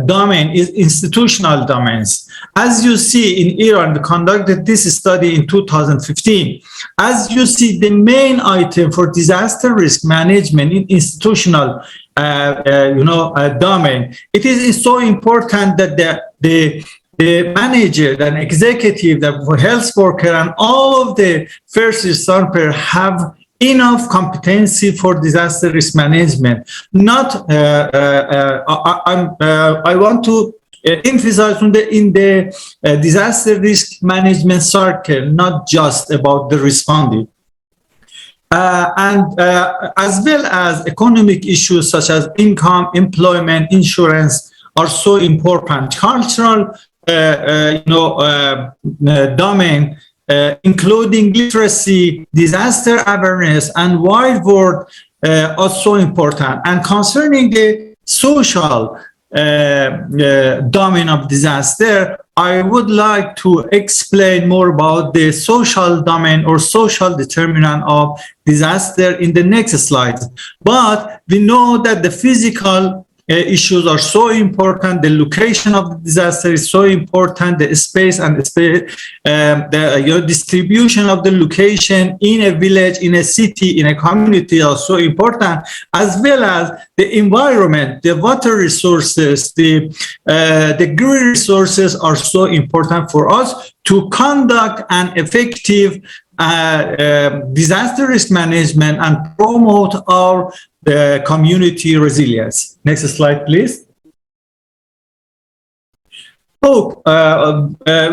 domain is institutional domains. As you see in Iran, we conducted this study in 2015. As you see, the main item for disaster risk management in institutional domain, it is so important that the manager, the executive, the health worker, and all of the first responders have enough competency for disaster risk management. Not, I want to emphasize in the disaster risk management circle, not just about the responding. As well as economic issues such as income, employment, insurance are so important. Cultural, domain, including literacy, disaster awareness, and wide world are so important. And concerning the social domain of disaster, I would like to explain more about the social domain or social determinant of disaster in the next slide. But we know that the physical issues are so important. The location of the disaster is so important. The space and the distribution of the location in a village, in a city, in a community are so important, as well as the environment, the water resources, the green resources are so important for us to conduct an effective disaster risk management and promote our community resilience. Next slide, please. Oh,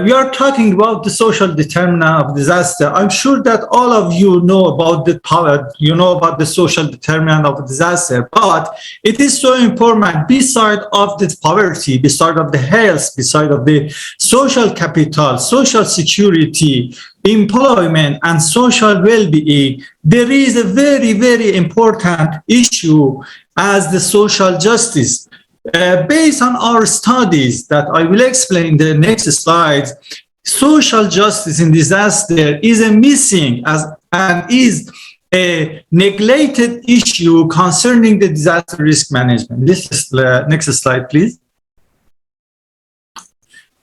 we are talking about the social determinant of disaster. I'm sure that all of you know about the social determinant of disaster, but it is so important beside of the poverty, beside of the health, beside of the social capital, social security, employment, and social well-being. There is a very, very important issue as the social justice. Based on our studies that I will explain in the next slides, social justice in disaster is a missing and is a neglected issue concerning the disaster risk management. This is next slide, please.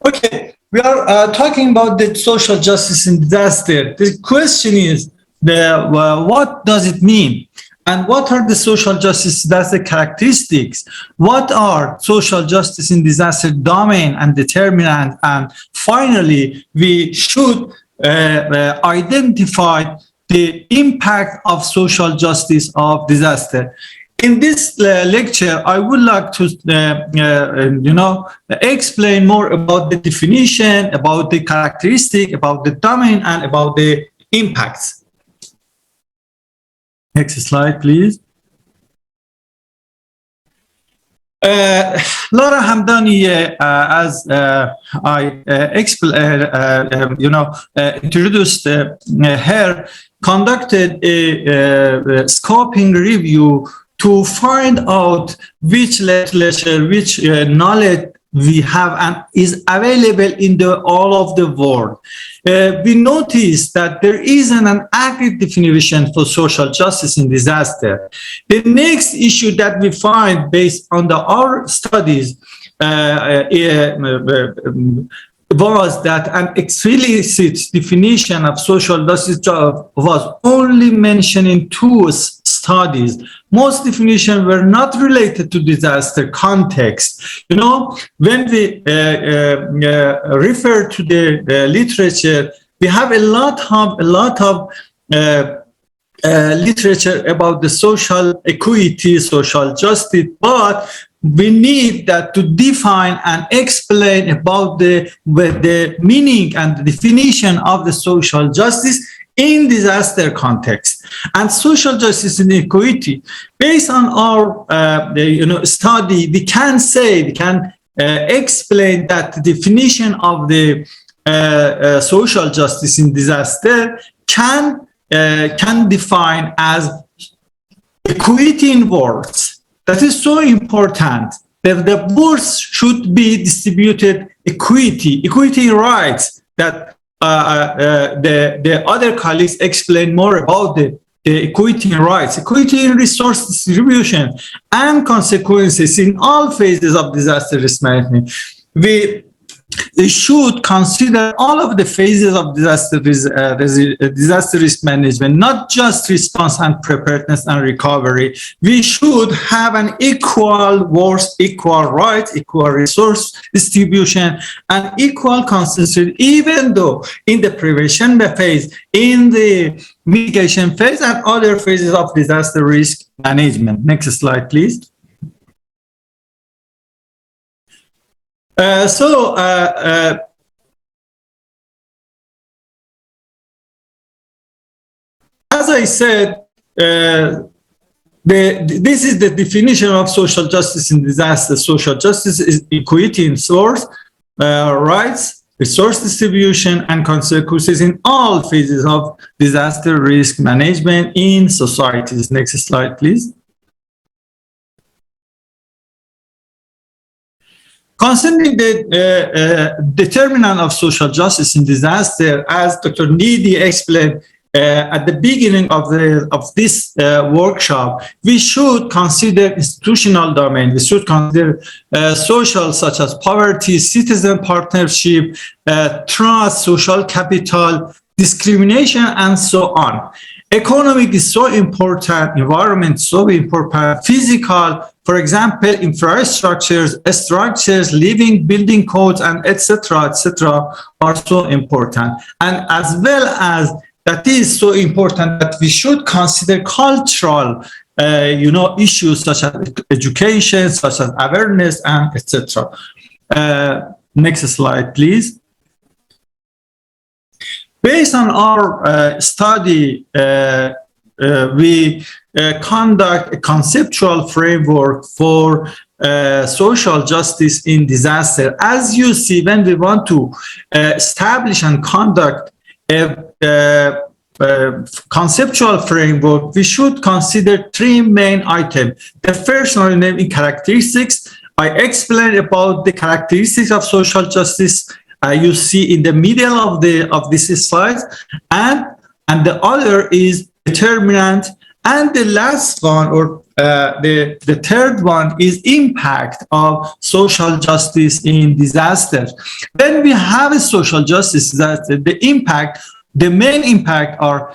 Okay, we are talking about the social justice in disaster. The question is, what does it mean? And what are the social justice disaster characteristics? What are social justice in disaster domain and determinant? And finally, we should identify the impact of social justice of disaster. In this lecture, I would like to, explain more about the definition, about the characteristic, about the domain, and about the impacts. Next slide, please. Laura Hamdani, as I introduced her, conducted a scoping review to find out which literature, which knowledge we have and is available in all of the world. We noticed that there isn't an accurate definition for social justice in disaster. The next issue that we find based on our studies was that an explicit definition of social justice was only mentioned in 2 studies. Most definitions were not related to disaster context. When we refer to the literature, we have a lot of literature about the social equity, social justice, but we need that to define and explain about the meaning and the definition of the social justice in disaster context. And social justice and equity, based on our study, we can explain that the definition of the social justice in disaster can define as equity in words. That is so important, that the words should be distributed equity rights, that the other colleagues explain more about the equity in rights, equity in resource distribution, and consequences in all phases of disaster risk management. We should consider all of the phases of disaster risk management, not just response and preparedness and recovery. We should have an equal worth, equal rights, equal resource distribution, and equal consistency, even though in the prevention phase, in the mitigation phase, and other phases of disaster risk management. Next slide, please. As I said, this is the definition of social justice in disaster. Social justice is equity in source, rights, resource distribution, and consequences in all phases of disaster risk management in societies. Next slide, please. Concerning the determinant of social justice in disaster, as Dr. NIDM explained at the beginning of this workshop, we should consider institutional domain. We should consider social, such as poverty, citizen partnership, trust, social capital, discrimination, and so on. Economic is so important, environment so important, physical, for example, infrastructures, structures, living, building codes, and etc., are so important. And as well as that is so important that we should consider cultural, issues such as education, such as awareness, and etc. Next slide, please. Based on our study, we conduct a conceptual framework for social justice in disaster. As you see, when we want to establish and conduct a conceptual framework, we should consider 3 main items. The first one is characteristics. I explained about the characteristics of social justice. You see in the middle of this slide, and the other is determinant, and the last one, or the third one is impact of social justice in disaster. When we have a social justice disaster, the main impact are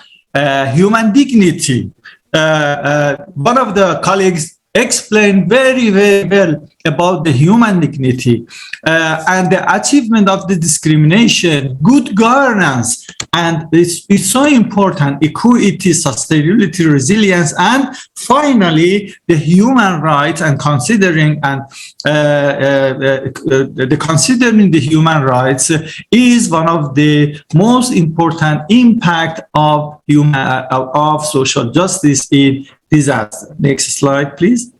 human dignity. One of the colleagues explained very, very well about the human dignity and the achievement of the discrimination, good governance, and it's so important, equity, sustainability, resilience, and finally, the human rights and considering the human rights is one of the most important impact of social justice in disaster. Next slide, please.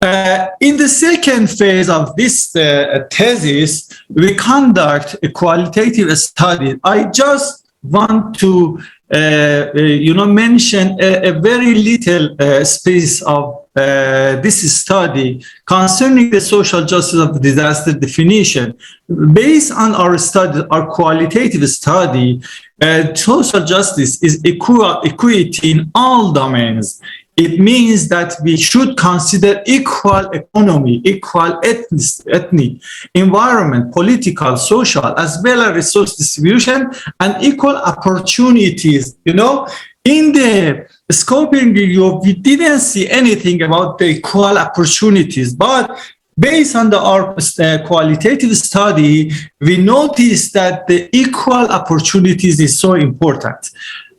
In the second phase of this thesis, we conduct a qualitative study. I just want to, mention a very little space of this study concerning the social justice of disaster definition. Based on our study, our qualitative study, social justice is equity in all domains. It means that we should consider equal economy, equal ethnic, environment, political, social, as well as resource distribution and equal opportunities. In the scoping review, we didn't see anything about the equal opportunities, but based on our qualitative study, we noticed that the equal opportunities is so important.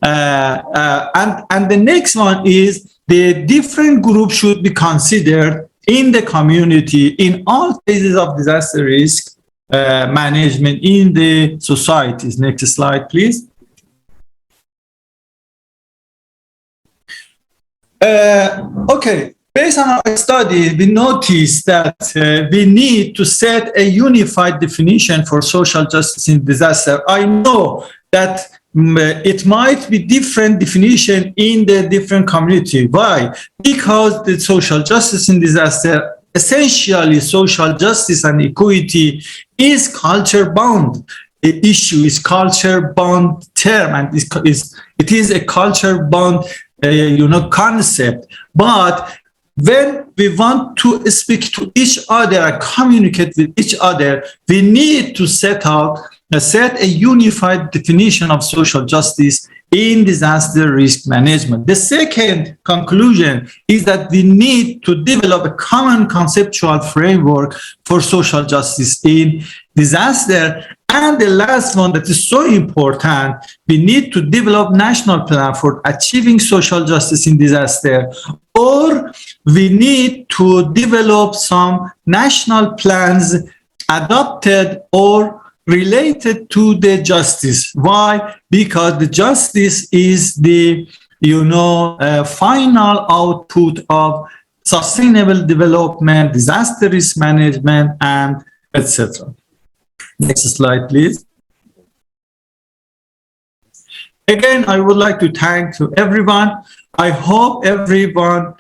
And the next one is the different groups should be considered in the community in all phases of disaster risk management in the societies. Next slide, please. Okay, based on our study, we noticed that we need to set a unified definition for social justice in disaster. I know that it might be different definition in the different community. Why? Because the social justice in disaster, essentially social justice and equity is culture bound. The issue is culture bound term, and it is a culture bound concept. But when we want to speak to each other and communicate with each other, we need to set a unified definition of social justice in disaster risk management. The second conclusion is that we need to develop a common conceptual framework for social justice in disaster. And the last one that is so important, we need to develop national plan for achieving social justice in disaster, or we need to develop some national plans adopted or related to the justice. Why? Because the justice is the final output of sustainable development, disaster risk management, and etc. Next slide, please. Again, I would like to thank to everyone. I hope everyone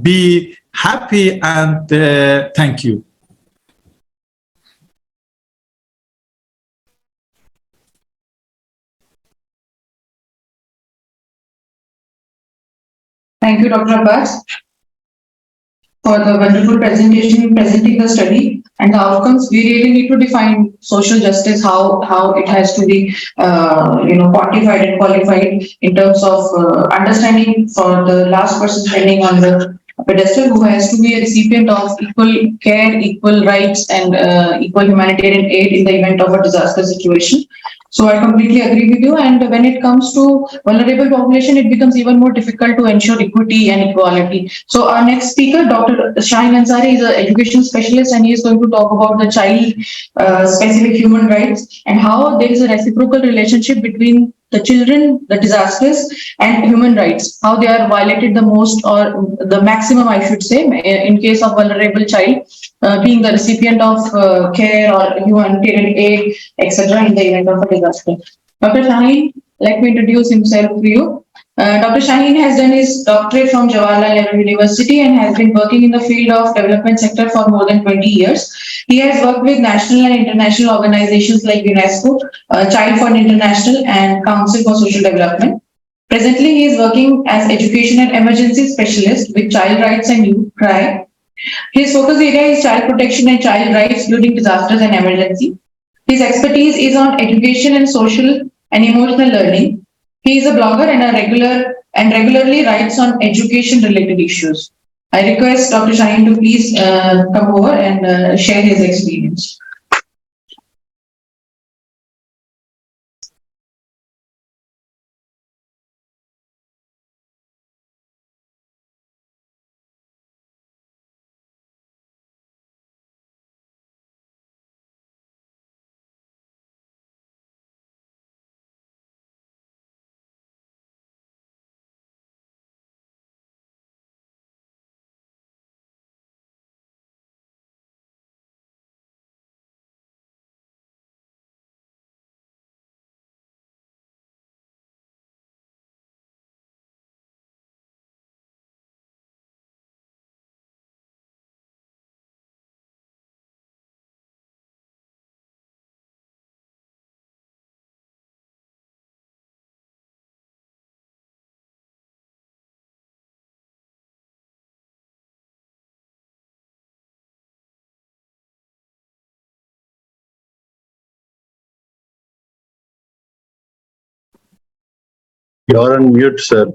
be happy, and thank you. Thank you, Dr. Abbas, for the wonderful presentation, presenting the study and the outcomes. We really need to define social justice, how it has to be, quantified and qualified in terms of understanding for the last person standing on the pedestal, who has to be a recipient of equal care, equal rights, and equal humanitarian aid in the event of a disaster situation. So I completely agree with you. And when it comes to vulnerable population, it becomes even more difficult to ensure equity and equality. So our next speaker, Dr. Shaheen Ansari, is an education specialist, and he is going to talk about the child-specific human rights and how there is a reciprocal relationship between the children, the disasters, and human rights, how they are violated the most, or the maximum, I should say, in case of vulnerable child being the recipient of care or humanitarian aid, etc., in the event of a disaster. Dr. Shaheen, let me introduce himself to you. Dr. Shaheen has done his doctorate from Jawaharlal Nehru University and has been working in the field of development sector for more than 20 years. He has worked with national and international organizations like UNESCO, Child Fund International, and Council for Social Development. Presently, he is working as education and emergency specialist with Child Rights and Youth CRI. His focus area is child protection and child rights during disasters and emergency. His expertise is on education and social and emotional learning. He is a blogger and regularly writes on education related issues. I request Dr. Shaheen to please come over and share his experience. You're on mute, sir.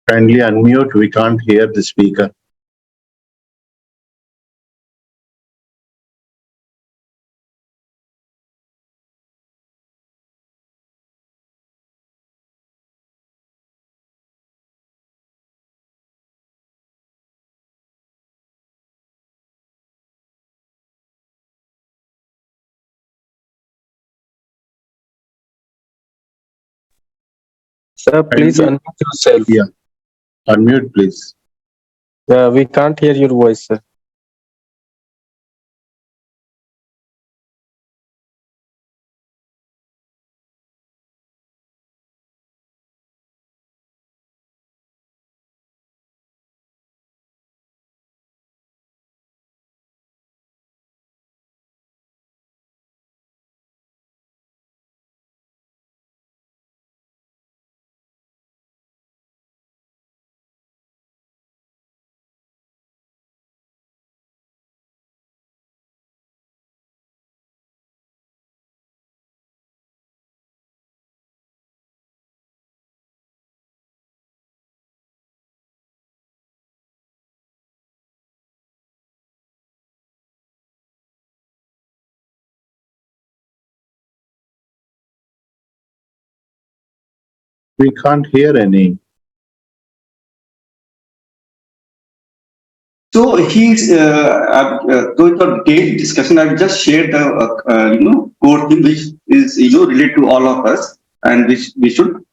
Kindly unmute. We can't hear the speaker. Sir, please Kindly- unmute yourself. Yeah. Unmute, please. We can't hear your voice, sir. We can't hear any. So he's going to detailed discussion. I've just shared the core thing which is related to all of us and which we should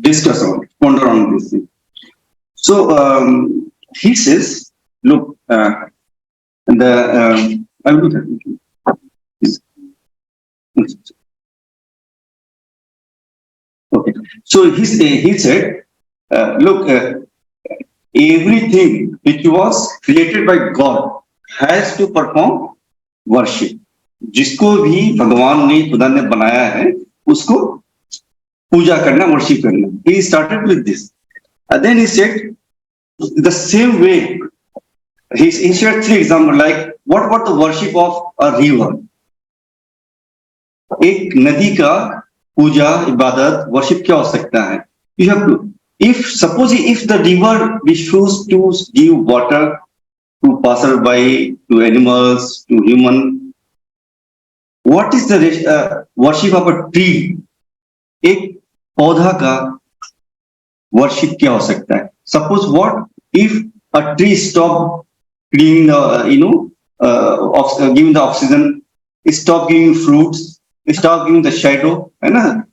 discuss on, ponder on this thing. So he says, look, I will do that. Okay. So he said, look. Everything which was created by God has to perform worship. जिसको भी भगवान ने खुदा ने बनाया है उसको पूजा करना, worship करना. He started with this. And then he said the same way. He shared 3 examples like what about the worship of a river? एक नदी का पूजा इबादत worship क्या हो सकता है? You have to. If the river we choose to give water to passerby, to animals, to human, what is the worship of a tree? एक पौधा का worship क्या हो सकता है? Suppose what if a tree stop giving giving the oxygen, stop giving fruits, stop giving the shadow, है ना?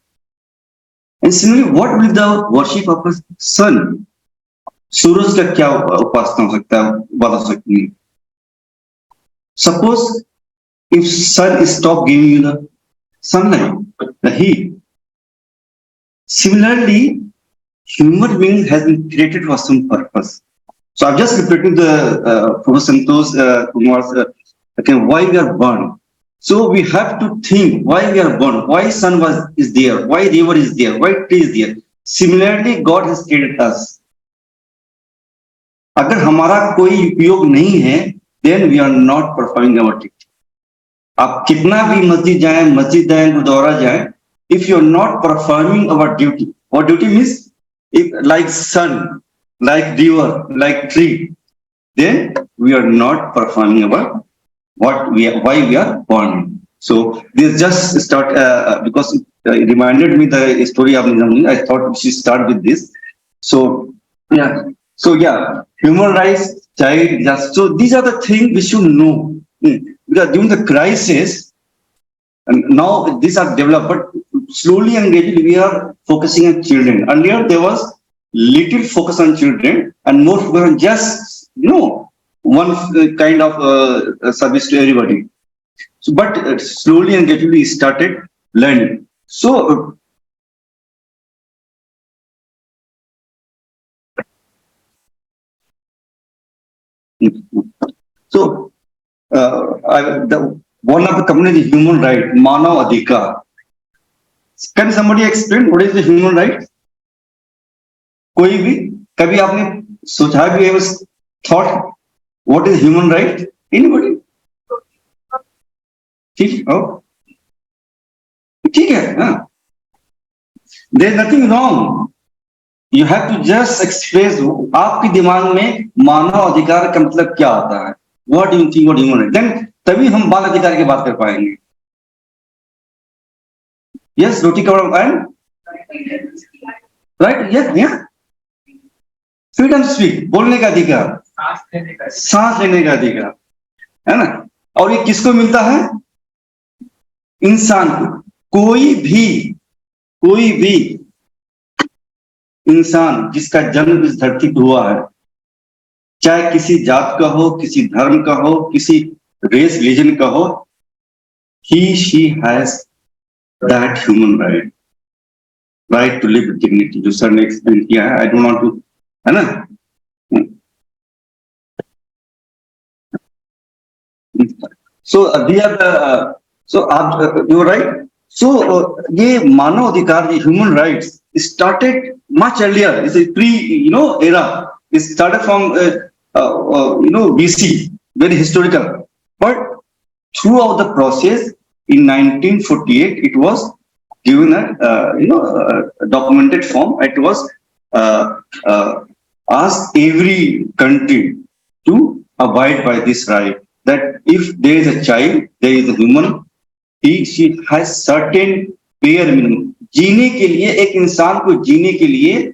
And similarly, what will the worship of a sun? सूरज का क्या उपासना हो सकता है, बता सकती है? Suppose if sun stop giving you the sunlight, the heat. Similarly, human being has been created for some purpose. So I'm just repeating the Professor Santosh Kumar's okay, why we are born. So we have to think why we are born, why sun is there, why river is there, why tree is there. Similarly, God has created us. अगर हमारा कोई उपयोग नहीं है, then we are not performing our duty. आप कितना भी मस्जिद जाएं, मस्जिद जाएं, गुरुद्वारा जाएं, if you are not performing our duty means if like sun, like river, like tree, then we are not performing our why we are born. So this just start because it reminded me the story of Nizam. I thought we should start with this. So yeah, human rights, child justice. So these are the things we should know. Because during the crisis, and now these are developed, but slowly and gradually we are focusing on children. Earlier there was little focus on children and more focus on just one kind of service to everybody. So, but slowly and gradually started learning. So one of the community human right, Manav Adhikar. Can somebody explain what is the human right? कोई भी कभी आपने सोचा भी ever thought what is human right? Anybody? ठीक है, हाँ. There is nothing wrong. You have to just express आपके दिमाग में मानव अधिकार का मतलब क्या होता है? What do you think about human right? Then तभी हम बाल अधिकार की बात कर पाएंगे. Yes, रोटी कपड़ा and right? Yeah. Freedom speak, बोलने का अधिकार, सांस लेने का अधिकार, है ना? और ये किसको मिलता है? इंसान को. कोई भी इंसान जिसका जन्म इस धरती पर हुआ है, चाहे किसी जात का हो, किसी धर्म का हो, किसी रेस रिलीजन का हो, she has that human right to live with dignity. जो सर ने एक्सप्लेन किया है, I don't want to, है ना? So you're right. So ये मानव अधिकार, the human rights started much earlier. It's a era. It started from BC, very historical. But throughout the process, in 1948, it was given a documented form. It was asked every country to abide by this right. That if there is a child, there is a human, she has certain bare minimum. जीने के लिए, एक इंसान को जीने के लिए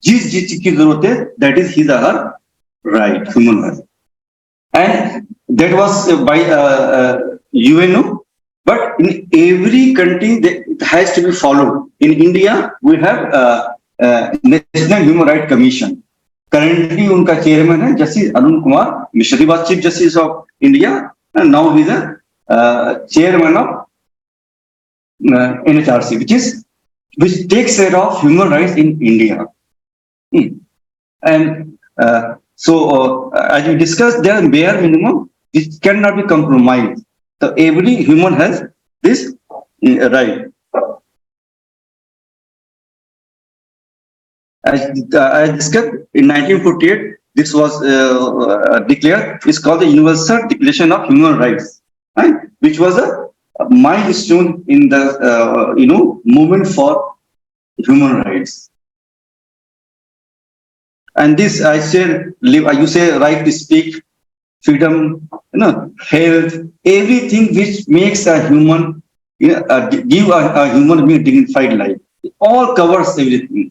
जिस चीज की जरूरत है, that is his or her right, human right. And that was by UNO, but in every country it has to be followed. In India, we have National Human Rights Commission. Currently, उनका chairman है Justice Arun Kumar Mishra. He was Chief Justice of India, and now he is a chairman of NHRC, which takes care of human rights in India. And so, as we discussed, there are bare minimum which cannot be compromised. So every human has this right. As discussed in 1948, this was declared. It's called the Universal Declaration of Human Rights, right? Which was a milestone in the movement for human rights. And this I say, you say right to speak, freedom, health, everything which makes a human, give a human being a dignified life. It all covers everything.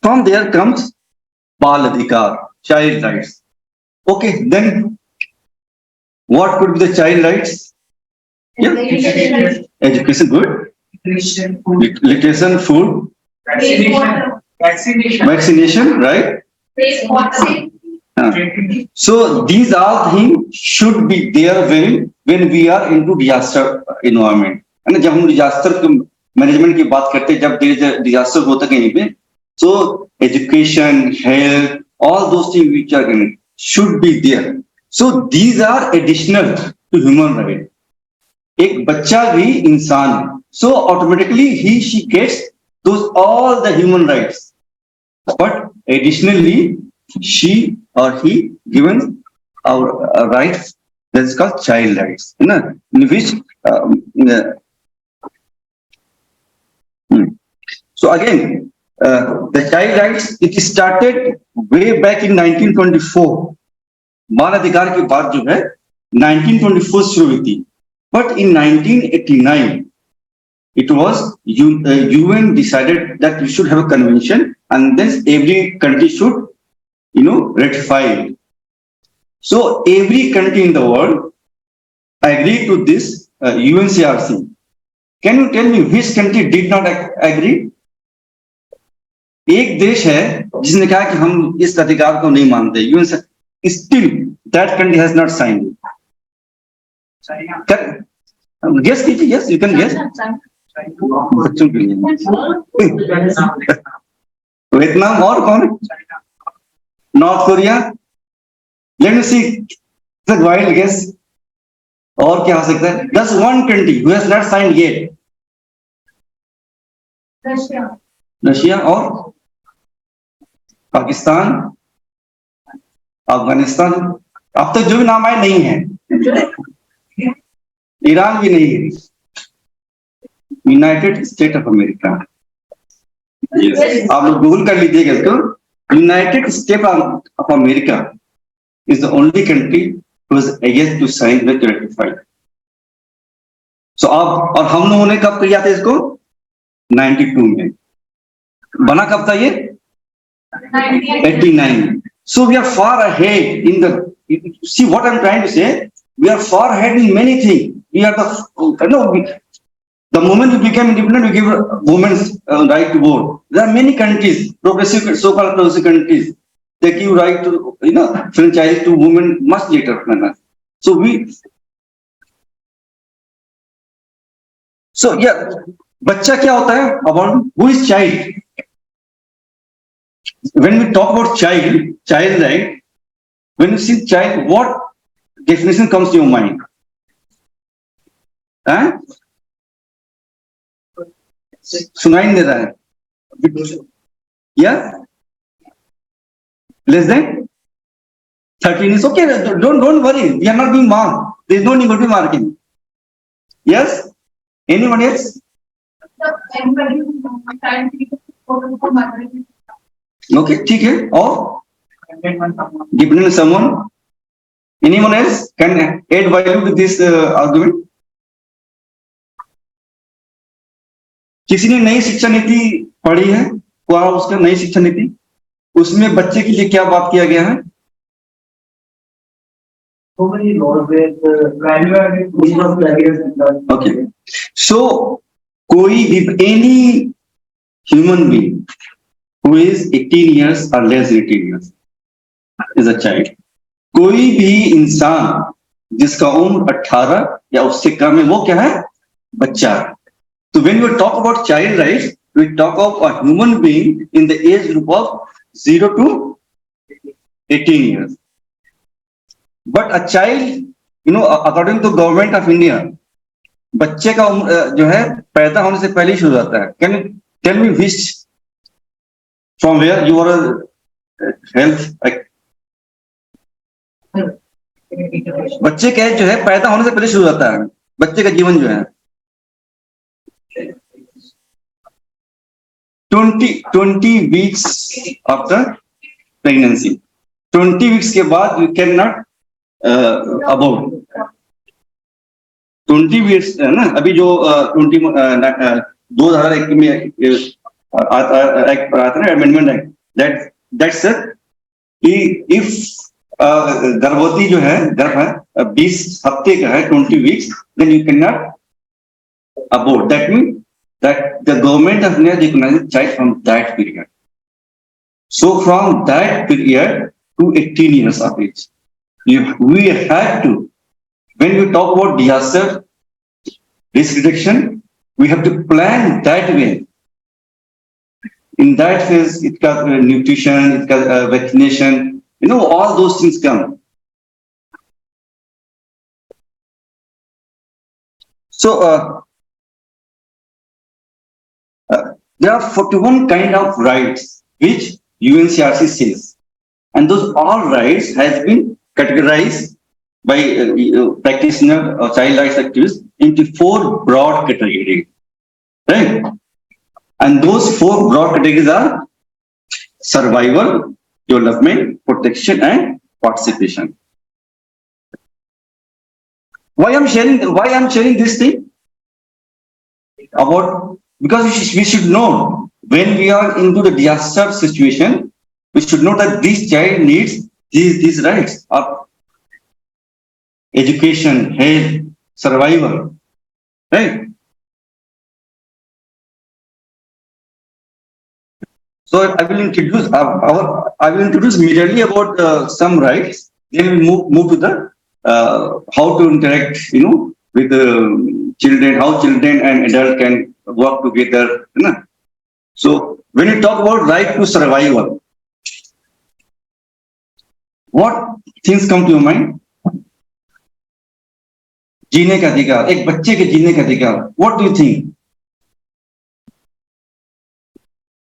From there comes Bal Adhikar, child rights. Okay, then what could be the child rights? Yeah. Education, good. Literacy, food, vaccination, right? So these all things should be there when we are into disaster environment. And जब हम disaster management की बात करते हैं, जब disaster होता है कहीं पे, so education, health, all those things which are should be there. So these are additional to human right. एक बच्चा भी इंसान है, so automatically she gets those all the human rights, but additionally she or he given our rights that is called child rights, in which so again the child rights, it started way back in 1924. बाल अधिकार की बात जो है 1924 शुरू हुई थी, but in 1989 it was UN decided that we should have a convention and then every country should ratify it. So every country in the world agreed to this UNCRC. Can you tell me which country did not agree? एक देश है जिसने कहा कि हम इस अधिकार को नहीं मानते. UN still that country has not signed it. Guess कीजिए. Yes, you can guess. बच्चों के लिए वियतनाम और कौन? North Korea. Let me see the wild guess. और क्या हो सकता है? That's one country who has not signed yet. Russia और पाकिस्तान, अफगानिस्तान, अब तक जो भी नाम आए नहीं है. ईरान भी नहीं है. United State of America. आप लोग गूगल कर लीजिएगा इसको. United State of America is the only country who is yet to sign with ratified. So अब और हम लोगों ने कब किया था इसको? 92 में. बना कब था ये? 89. So we are far ahead in the, see what I'm trying to say, we are far ahead in many things. We are the moment we became independent, we give women's right to vote. There are many countries, progressive, so-called progressive countries, they give right to, franchise to women much later. So yeah, बच्चा क्या होता है? About who is child? When we talk about child right, when you see child, what definition comes to your mind? सुनाई नहीं दे रहा है. Yeah, less than 13 is okay. Don't worry. We are not being marked. There is no need to be marking. Yes. Anyone else? Okay, ठीक है. और depending on someone, anyone else can add value with this argument? किसी ने नई शिक्षा नीति पढ़ी है? क्या उसका नई शिक्षा नीति? उसमें बच्चे के लिए क्या बात किया गया है? Okay, so कोई भी any human being who is 18 years or less than 18 years is a child. कोई भी इंसान जिसका उम्र 18 या उससे कम है वो क्या है? बच्चा. So when we talk about child rights, we talk of a human being in the age group of 0 to 18 years. But a child, according to government of India, बच्चे का जो है पैदा होने से पहले ही शुरू होता है. Can you tell me which, from where you are health? बच्चे का जो है पैदा होने से पहले शुरू होता है. बच्चे का जीवन जो है 20 weeks after pregnancy. 20 weeks के बाद you cannot abort. 20 weeks है ना. अभी जो 2001 में एक्ट आया था ना, amendment act, that said if गर्भवती जो है गर्भ है 20 हफ्ते का है 20 weeks, then you cannot abort. That means that the government has not recognized child from that period. So from that period to 18 years of age, we have to, when we talk about disaster risk reduction, we have to plan that way. In that phase, it got nutrition, it got vaccination, all those things come. So there are 41 kind of rights which UNCRC says, and those all rights has been categorized by practitioner or child rights activists into 4 broad categories, right? And those 4 broad categories are survival, development, protection, and participation. Why I'm sharing this thing about, because we should know when we are into the disaster situation, we should know that this child needs these rights of education, health, survival, right? So I will introduce immediately about some rights. Then we move to the how to interact, with the children, how children and adult can work together. So when you talk about right to survival, what things come to your mind? जीने का अधिकार, एक बच्चे के जीने का अधिकार. What do you think?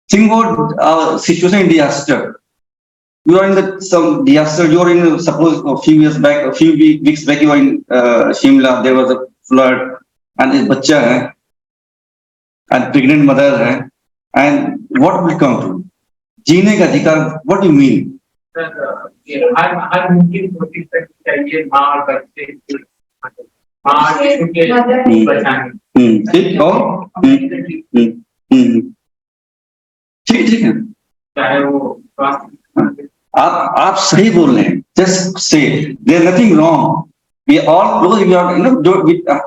Think about situation in disaster. You are in some disaster. You are in, suppose a few years back, a few weeks back, you are in Shimla. There was a flood, and this bacha hai, and pregnant mother hai, and what will come to? जीने का अधिकार. What do you mean? हर मुमकिन कोशिश करनी चाहिए माँ और बच्चे माँ शिशु के बचाने. ठीक और ठीक है. चाहे वो स्वास्थ्य. आप सही बोल रहे हैं. Just say there is nothing wrong. We all close. We are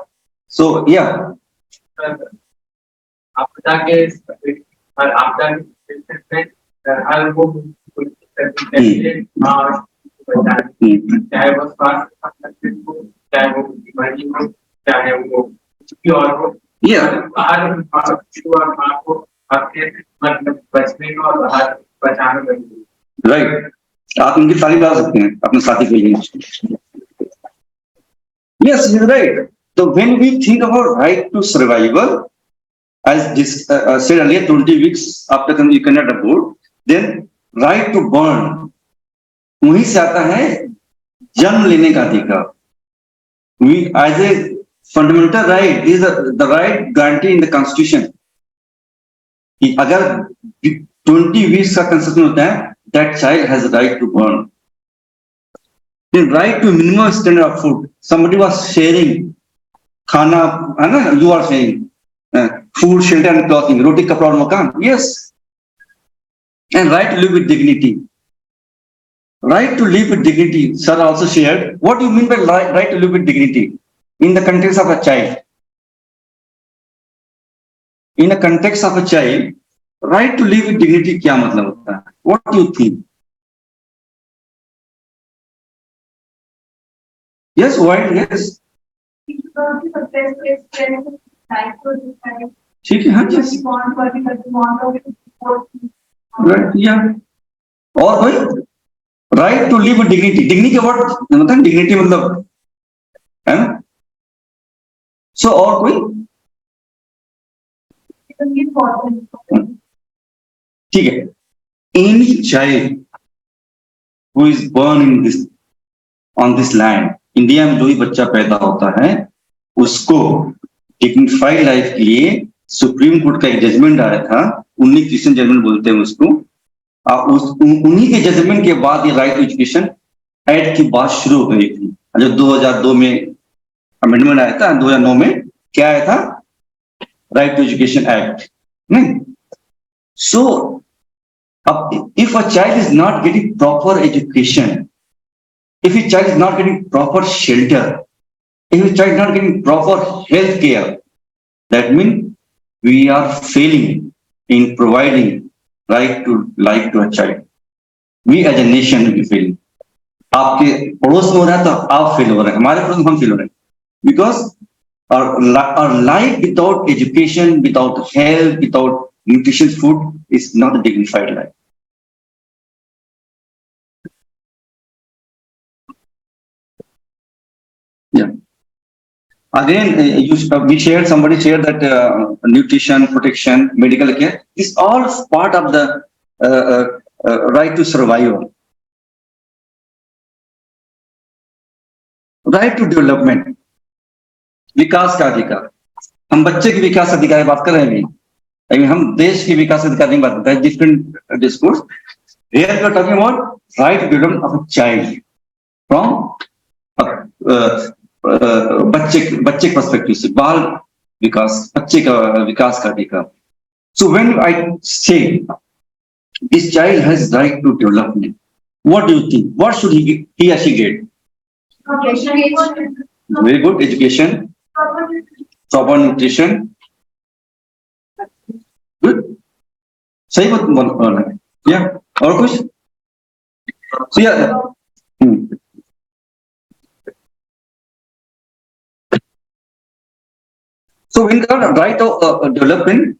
so yeah. आपदा के हर आपदा में हर वो कोशिश करनी चाहिए माँ और शिशु को बचाने. चाहे वो स्वास्थ्य हो, चाहे वो बीमारी हो, चाहे वो कुछ और हो. हर शिशु और माँ को आपके मतलब बचने को और बाहर बचाने में. राइट. आप उनकी तारीफ ला सकते हैं अपने साथी के लिए. Yes, you're right. So when we think about right to survival, as this said earlier, 20 weeks after you cannot abort, then right to born, वहीं से आता है जन्म लेने का अधिकार. We as a fundamental right is the right guaranteed in the constitution. कि अगर 20 weeks का कंसेप्शन होता है, that child has a right to born. Then right to minimum standard of food. Somebody was sharing खाना, है ना? You are sharing food, shelter, and clothing. रोटी, कपड़ा और मकान. Yes. And right to live with dignity. Right to live with dignity. Sir also shared. What do you mean by right to live with dignity in the context of a child? In the context of a child, right to live with dignity क्या मतलब होता है? What do you think? Yes, why? Yes. ठीक है. हाँ जी. Right. Yeah. और कोई? Right to live with dignity. Dignity का what मतलब है? Dignity मतलब है ना? So और कोई? ठीक है. Any child who is born in this on this land, India में जो भी बच्चा पैदा होता है उसको डिग्निफाइड लाइफ के लिए सुप्रीम कोर्ट का एक जजमेंट आया था. 19 क्रिश्चियन जजमेंट बोलते हैं उसको. उन्हीं के जजमेंट के बाद ये राइट टू एजुकेशन एक्ट की बात शुरू हो गई थी. जब 2002 में अमेंडमेंट आया था, 2009 में क्या आया था? Right to education act. नहीं. So if a child is not getting proper education, if a child is not getting proper shelter, if a child is not getting proper health care, that means we are failing in providing right to life to a child. We as a nation will be failing. आपके पड़ोस में हो रहा है तो आप fail हो रहे हैं, हमारे पड़ोस में हम फेल हो रहे हैं, because our life without education, without health, without nutritious food is not a dignified life. Yeah. Again, somebody shared that nutrition, protection, medical care is all part of the right to survival, right to development, विकास का अधिकार. हम बच्चे के विकास अधिकार की बात कर रहे हैं अभी, हम देश के विकास अधिकार नहीं बात करते हैं. Different discourse. Here we are talking about right to development of a child from बच्चे पर्सपेक्टिव से, बाल विकास, बच्चे का विकास का अधिकार. So when I say this child has right to development, what do you think? What should he or she get? Very good education, proper nutrition. Good. सही बात बोल रहे हैं. Yeah. और कुछ? So yeah. So when the right of development,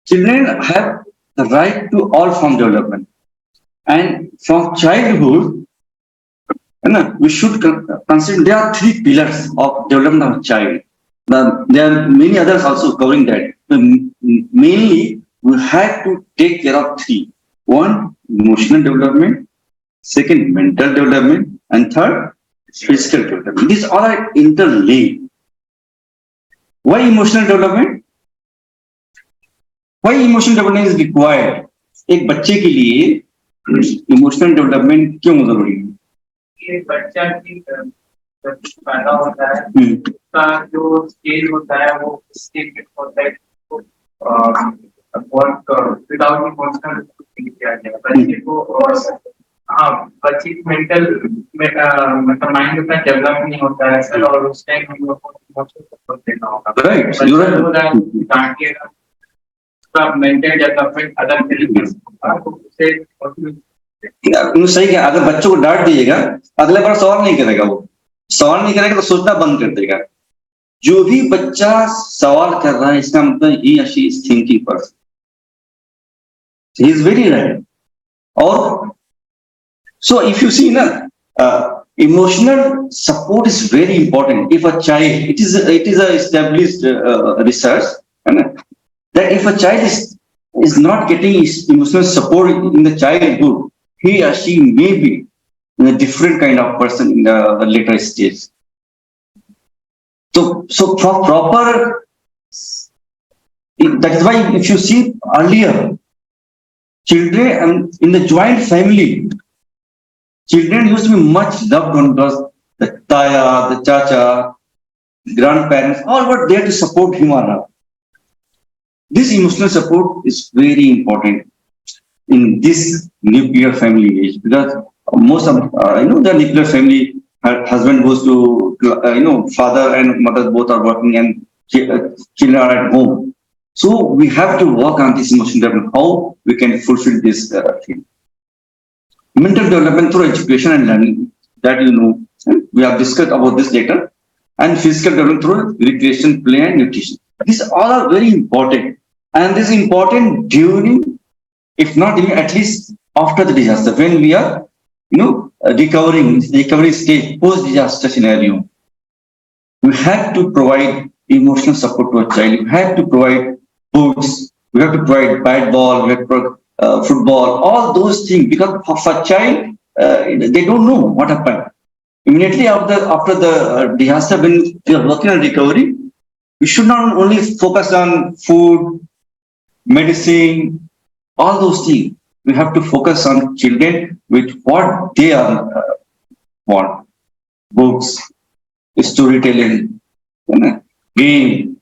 children have the right to all form development, and from childhood, we should consider there are three pillars of development of a child. There are many others also covering that. Mainly, we have to take care of three. One, emotional development. Second, mental development. And third, physical development. These all are interlinked. Why emotional development? Why emotional development is required? एक बच्चे के लिए emotional development क्यों जरूरी है? ये बच्चा की जब पैदा होता है उसका जो स्टेज होता है वो स्टेज होता है विदाउट इमोशनल किया जाए बच्चे को. हाँ, बच्चे मेंटल मतलब माइंड उतना डेवलप नहीं होता है सर, और उस टाइम हम लोग को इमोशनल सपोर्ट देना होगा. मेंटल डेवलपमेंट अलग तरीके से सही है. अगर बच्चों को डांट दीजिएगा अगले बार सवाल नहीं करेगा, वो सवाल नहीं करेगा तो सोचना बंद कर देगा. जो भी बच्चा सवाल कर रहा है इसका मतलब he she is thinking person, he is very right. और सो इफ यू सी ना, emotional support is very important. If a child, it is a established research that if a child is not getting emotional support in the childhood, he or she may be a different kind of person in the later stage. So for proper, that is why if you see earlier, children in the joint family, children used to be much loved one because the taya, the chacha, grandparents, all were there to support him or her. This emotional support is very important in this nuclear family age, because most of the nuclear family, her husband goes to father and mother both are working and children are at home. So we have to work on this emotional development, how we can fulfill this thing. Mental development through education and learning, that we have discussed about this later, and physical development through recreation, play and nutrition. These all are very important, and this is important during, if not even at least after the disaster, when we are recovery stage, post disaster scenario. We have to provide emotional support to a child. We have to provide books, we have to provide bat ball, we have to provide football, all those things, because for a child, they don't know what happened. Immediately after the disaster, when we are working on recovery, we should not only focus on food, medicine, all those things. We have to focus on children with what they are want. Books, storytelling, game,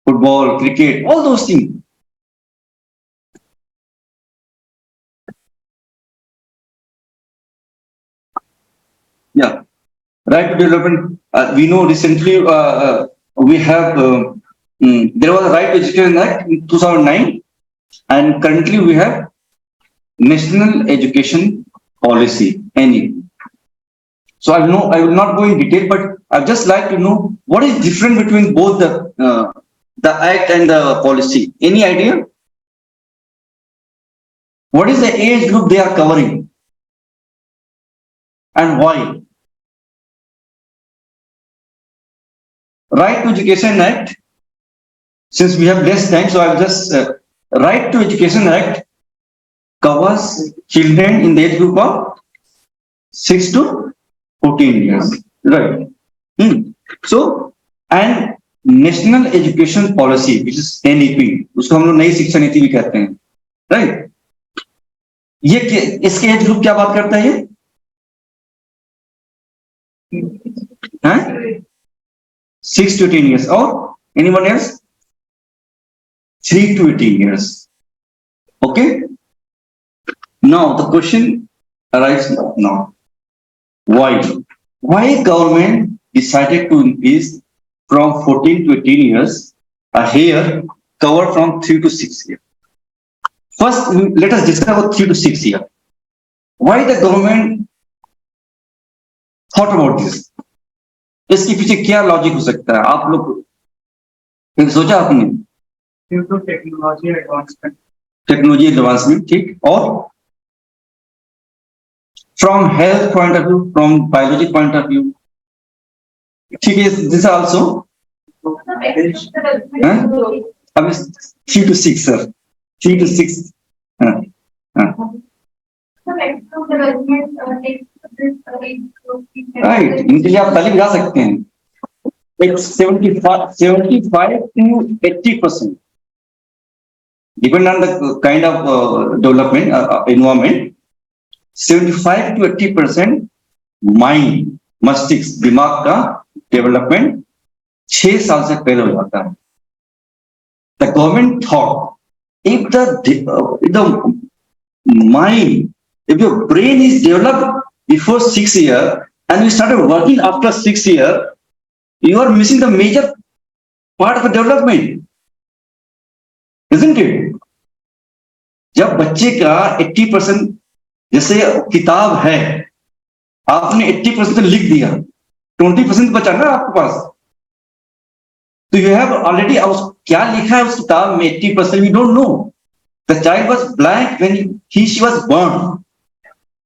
football, cricket, all those things. Yeah. right to development. We know recently we have there was a Right to Education Act in 2009, and currently we have National Education Policy (NEP). So I will not go in detail, but I'd just like to know what is different between both the act and the policy. Any idea? What is the age group they are covering, and why? Right to Education Act. Since we have less time, so I'll just Right to Education Act covers children in the age group of 6 to 14 years, right? So, and National Education Policy, which is NEP, उसको हम लोग नई शिक्षा नीति भी कहते हैं, right? ये इसके एज ग्रुप क्या बात करता है ये? हैं? 6 to 18 years. Or anyone else? 3 to 18 years. Okay. Now the question arises now. Why? Why government decided to increase from 14 to 18 years a hair covered from 3 to 6 years? First, let us discuss about 3 to 6 years. Why the government thought about this? इसके पीछे क्या logic हो सकता है? आप लोग कभी सोचा आपने? टेक्नोलॉजी एडवांसमेंट, ठीक, और from health point of view, from biology point of view, ठीक है, this also अब 3 to 6 sir, 3 to 6 right, इनके लिए आप तालीम गा सकते हैं. 75 to 80%, depending on the kind of development environment. 75 to 80% mind, मस्तिष्क, दिमाग का डेवलपमेंट 6 साल से पहले हो जाता है. The government thought if the mind, if your brain is developed before 6 years and you started working after 6 years, you are missing the major part of the development, isn't it? जब बच्चे का 80%, जैसे किताब है, आपने 80% तो लिख दिया, 20% बचा ना आपके पास, तो यू हैव ऑलरेडी क्या लिखा है उस किताब में 80% we don't know. The child was blank when she was born,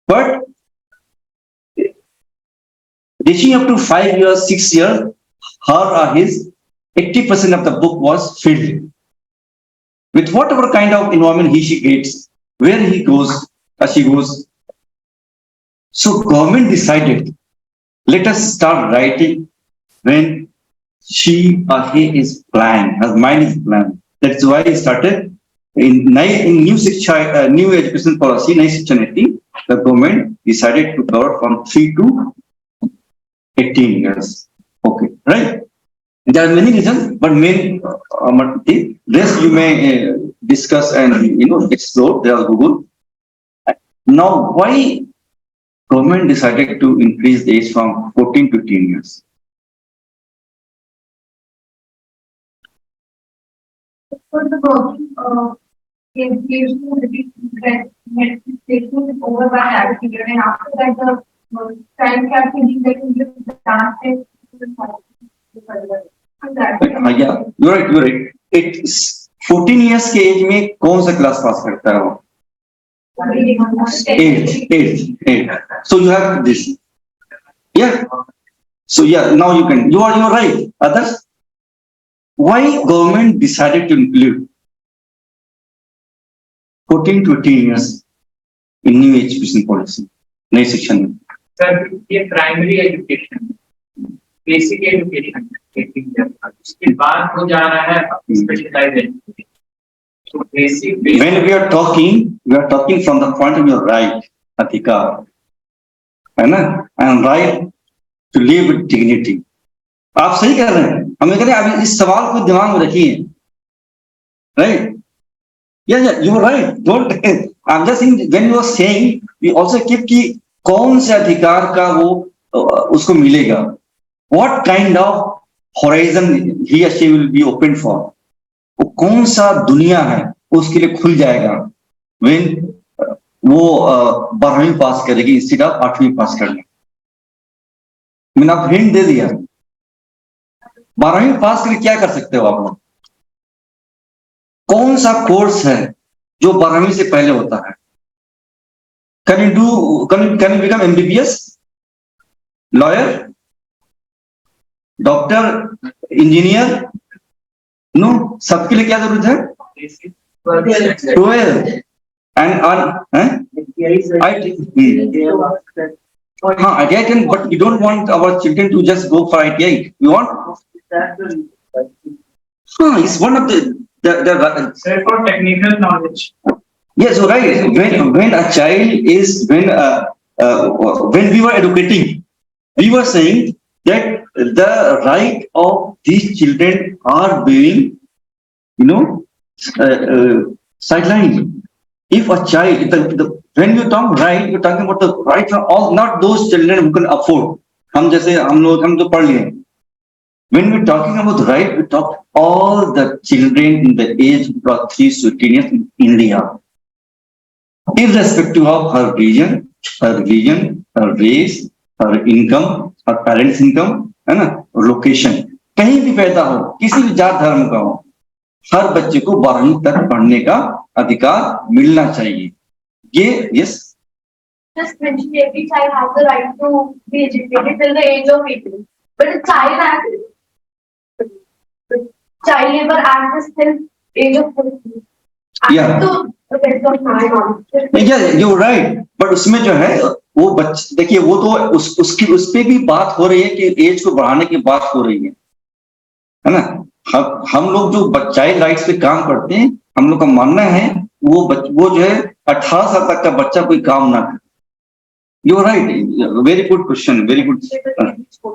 but reaching up to 5 years, 6 years, her or his 80% of the book was filled with whatever kind of environment she gets, where he goes or she goes. So government decided, let us start writing when she or he is blank, her mind is blank. That's why he started in new education policy, नई शिक्षा नीति, the government decided to cover from 3 to 18 years. Okay, right? There are many reasons, but main rest you may discuss and explore. There are Google. Now, why government decided to increase the age from 14 to 18 years? For the working education over by that period, and after that the child can be the dance. Yeah, you're right. It's 14 years के as में कौन सा class pass करता है वो? 8. So you have this. Yeah. So yeah, now you are right. Others, why government decided to include 14 to 18 years in new education policy, नई शिक्षा नीति? सर, ये प्राइमरी एजुकेशन, बेसिक एजुकेशन, उसके बाद हो जा रहा है specialised education. So basic. When we are talking from the point of your right, अधिकार, है ना, and right to live with dignity. आप सही कह रहे हैं. हमें कह रहे हैं, अब इस सवाल को दिमाग में रखिए, right? Yeah, you are right. Don't. I'm just saying, when you are saying, we also keep कि कौन से अधिकार का वो उसको मिलेगा, what kind of horizon he or she will be open for, वो कौन सा दुनिया है उसके लिए खुल जाएगा when वो 12वीं पास करेगी इंस्टेड ऑफ 8वीं पास करने। मैंने आप हिंट दे दिया, 12वीं पास करके क्या कर सकते हो आप लोग, कौन सा कोर्स है जो 12वीं से पहले होता है? Can you become MBBS, lawyer, doctor, engineer? No, सबके लिए क्या जरूरत है? 12 एंड हाँ ITI can, but we don't want our children to just go for ITI. We want it's one of the for technical knowledge. yes, you're right. When a child is when we were educating, we were saying that the right of these children are being, sidelined. If a child, when you talk right, you're talking about the right for all, not those children who can afford. हम तो पढ़ लिए. When we're talking about the right, we talk all the children in the age of 3 to 18 years in India, irrespective of her religion, her race, her income, her parents' income, है ना, location, कहीं भी पैदा हो, किसी भी जात धर्म का हो, हर बच्चे को 12वीं तक पढ़ने का अधिकार मिलना चाहिए। ये yes. Just mentioned every child has the right to be educated till the age of 18. But the child labor act is till age of 14. Yeah. To the best of my knowledge. Yeah, you're right. But उसमें जो है वो बच्चे, देखिए वो तो उस पे भी बात हो रही है कि एज को बढ़ाने की बात हो रही है ना। हम लोग जो चाइल्ड राइट्स पे काम करते हैं, हम लोग का मानना है वो जो है 18 साल तक का बच्चा कोई काम ना करे। You are right, very good question, very good.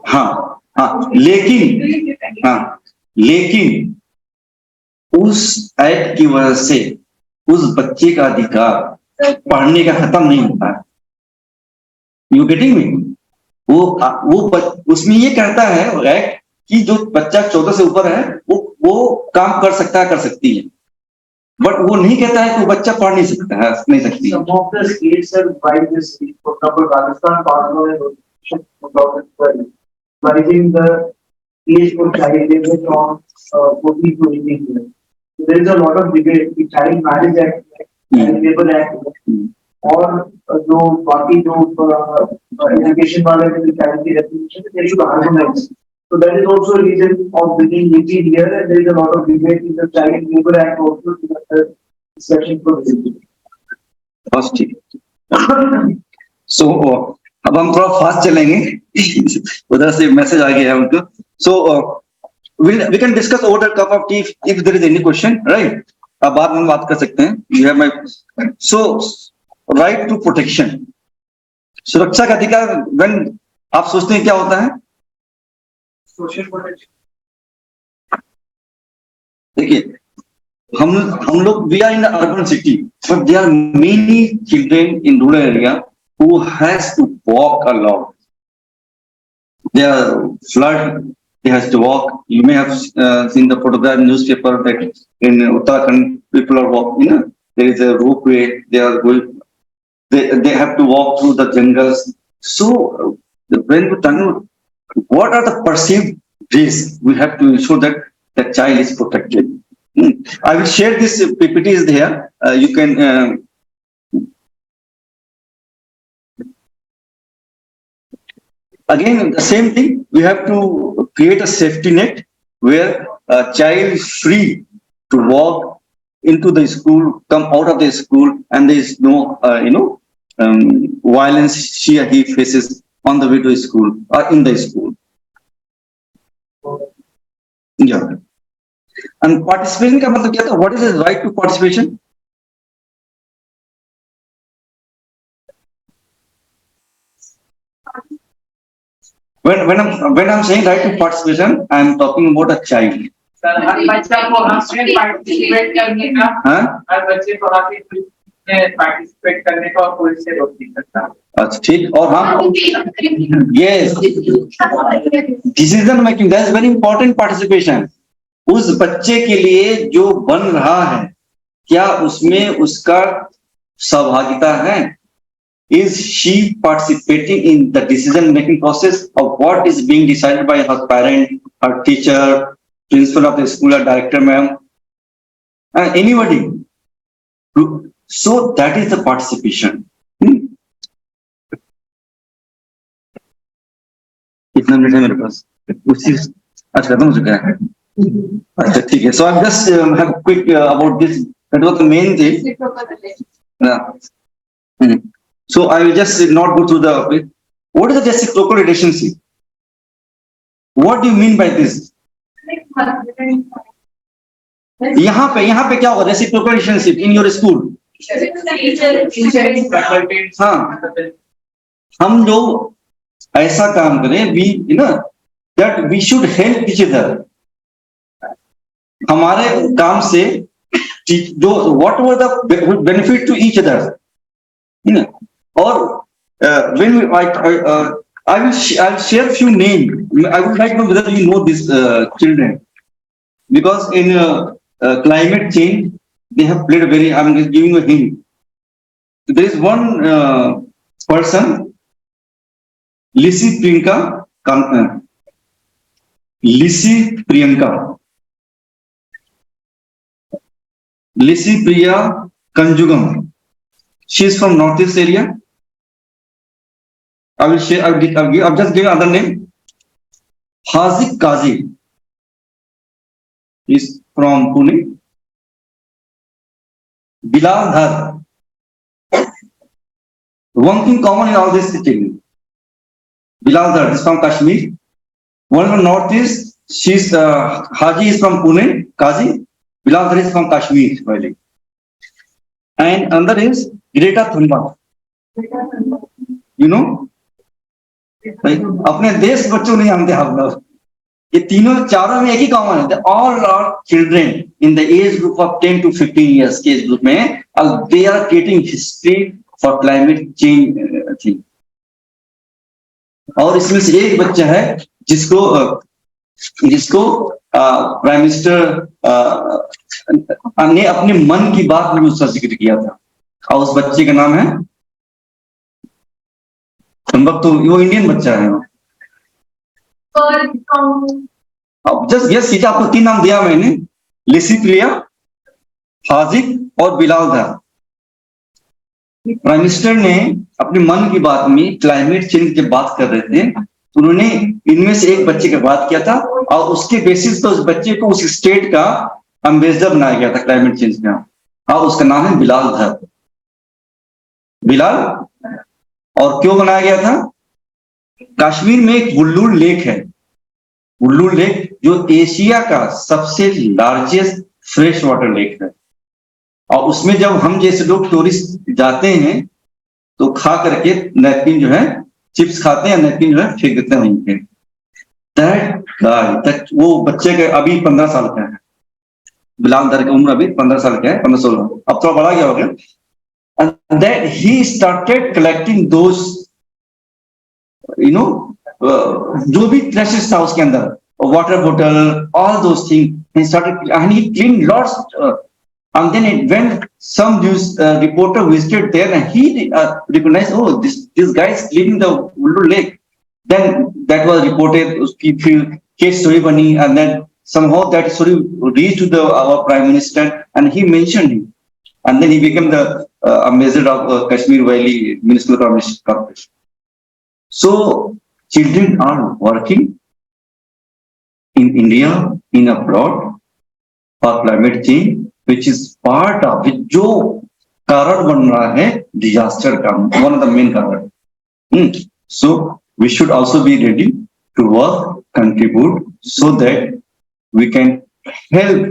हाँ, लेकिन उस एक्ट की वजह से उस बच्चे का अधिकार पढ़ने का खत्म नहीं होता है। You getting me? वो उसमें ये कहता है एक्ट कि जो बच्चा 14 से ऊपर है वो काम कर सकता है, कर सकती है, बट वो नहीं कहता है कि वो बच्चा पढ़ नहीं सकता है, नहीं सकती। Some of the states have tried this. For example, Rajasthan passed on a resolution in 2012, raising the age for child labor from 14 to 18 years. So there is a lot of debate. The Child Marriage Act, Child Labor Act, और जो बाकी जो education वाले जो child की definition है, they should harmonize. So that is also a reason of bringing 18 here, and there is a lot of debate in the Child Labor Act also to the discussion for this. So अब हम थोड़ा fast चलेंगे, उधर से message आ गया है हमको। So we can discuss over the cup of tea if there is any question, right? अब बाद में बात कर सकते हैं। You have my so right to protection, सुरक्षा का अधिकार। when आप सोचते हैं क्या होता है? Social protection. देखिए हम लोग we are in the urban city, but there are many children in rural area who has to walk a lot. They are flood, they has to walk. You may have seen the photograph in newspaper that in Uttarakhand people are walking. There is a ropeway. They are going. They have to walk through the jungles. So when we talk, what are the perceived risks? We have to ensure that the child is protected. I will share this PPT is there. You can. Again, the same thing. We have to create a safety net where a child is free to walk into the school, come out of the school, and there is no, violence she or he faces on the way to school or in the school. Yeah. And participation का मतलब क्या था? What is his right to participation? When I'm saying right to participation, I am talking about a child. Sir हर बच्चा को हमसे participate करने का, हर बच्चे को में पार्टिसिपेट करने का और कोई से रोक नहीं सकता। अच्छा ठीक। और हाँ, yes, decision making, that's very important participation. उस बच्चे के लिए जो बन रहा है, क्या उसमें उसका सहभागिता है? Is she participating in the decision making process of what is being decided by her parent, her teacher, principal of the school, or director, ma'am, anybody? So that is the participation. कितना minute है मेरे पास? उसी आज खत्म हो चुका है। अच्छा ठीक है। So I'm just have quick about this. That was the main thing. Yeah. So I will just not go through the. What is the reciprocal relationship? What do you mean by this? यहाँ पे क्या होगा? Reciprocal relationship in your school. हाँ, हम लोग ऐसा काम करें, we you know that we should help each other. हमारे काम से जो whatever the benefit to each other, you know, or when we, I'll share few names. I would like to know whether you know these children, because in climate change they have played a very. I'm just giving a hint. There is one person, Lisi Priya Kanjugam. She is from Northeast area. I will share. I'll just give another name. Haziq Kazi is from Pune. Bilal Dhar. One thing common in all this thing. Bilal Dhar is from Kashmir. One from Northeast. She's Haji is from Pune. Kazi. Bilal Dhar is from Kashmir. Really. And another is Greta Thunberg. You know? अपने देश बच्चों नहीं जानते हम लोग। ये तीनों चारों में एक ही कॉमन है, all are children in the age group of 10 to 15 years के एज ग्रुप में, they are creating history for climate change. और इसमें से एक बच्चा है जिसको प्राइम मिनिस्टर ने अपने मन की बात में उसका जिक्र किया था, और उस बच्चे का नाम है संभव, तो वो इंडियन बच्चा है। अब जस्ट गेस कीजिए, आपको 3 नाम दिया मैंने, लिसी प्रिया, हाजिक और बिलाल धार। प्राइम मिनिस्टर ने अपने मन की बात में क्लाइमेट चेंज की बात कर रहे थे, तो उन्होंने इनमें से एक बच्चे की बात किया था, और उसके बेसिस पर उस बच्चे को उस स्टेट का एम्बेसडर बनाया गया था क्लाइमेट चेंज का, और उसका नाम है बिलाल धार। बिलाल, और क्यों बनाया गया था? कश्मीर में एक बुल्लुल लेक है, बुल्लुल लेक जो एशिया का सबसे लार्जेस्ट फ्रेश वाटर लेक है, और उसमें जब हम जैसे लोग टूरिस्ट जाते हैं तो खा करके नैपकिन जो है, चिप्स खाते हैं, नैपकिन जो है फेंक देते हैं वहीं पे। दैट वो बच्चे के अभी 15 साल का है, बिलाल धार की उम्र अभी 15 साल का है, 15-16, अब थोड़ा बड़ा गया हो गया। And that he started collecting those, you know, जो भी ट्रैशेस था उसके अंदर, वाटर बोतल, all those things, he started and he cleaned lots, and then when some news reporter visited there and he recognized, oh, this guy is cleaning the Ullu lake, then that was reported, उसकी फिर case story बनी, and then somehow that story reached to our prime minister and he mentioned him, and then he became the ambassador of Kashmir Valley Municipal Corporation. So children are working in India, in abroad, for climate change, which is part of it, जो कारण बन रहा है disaster का, one of the main कारण. So we should also be ready to work, contribute, so that we can help,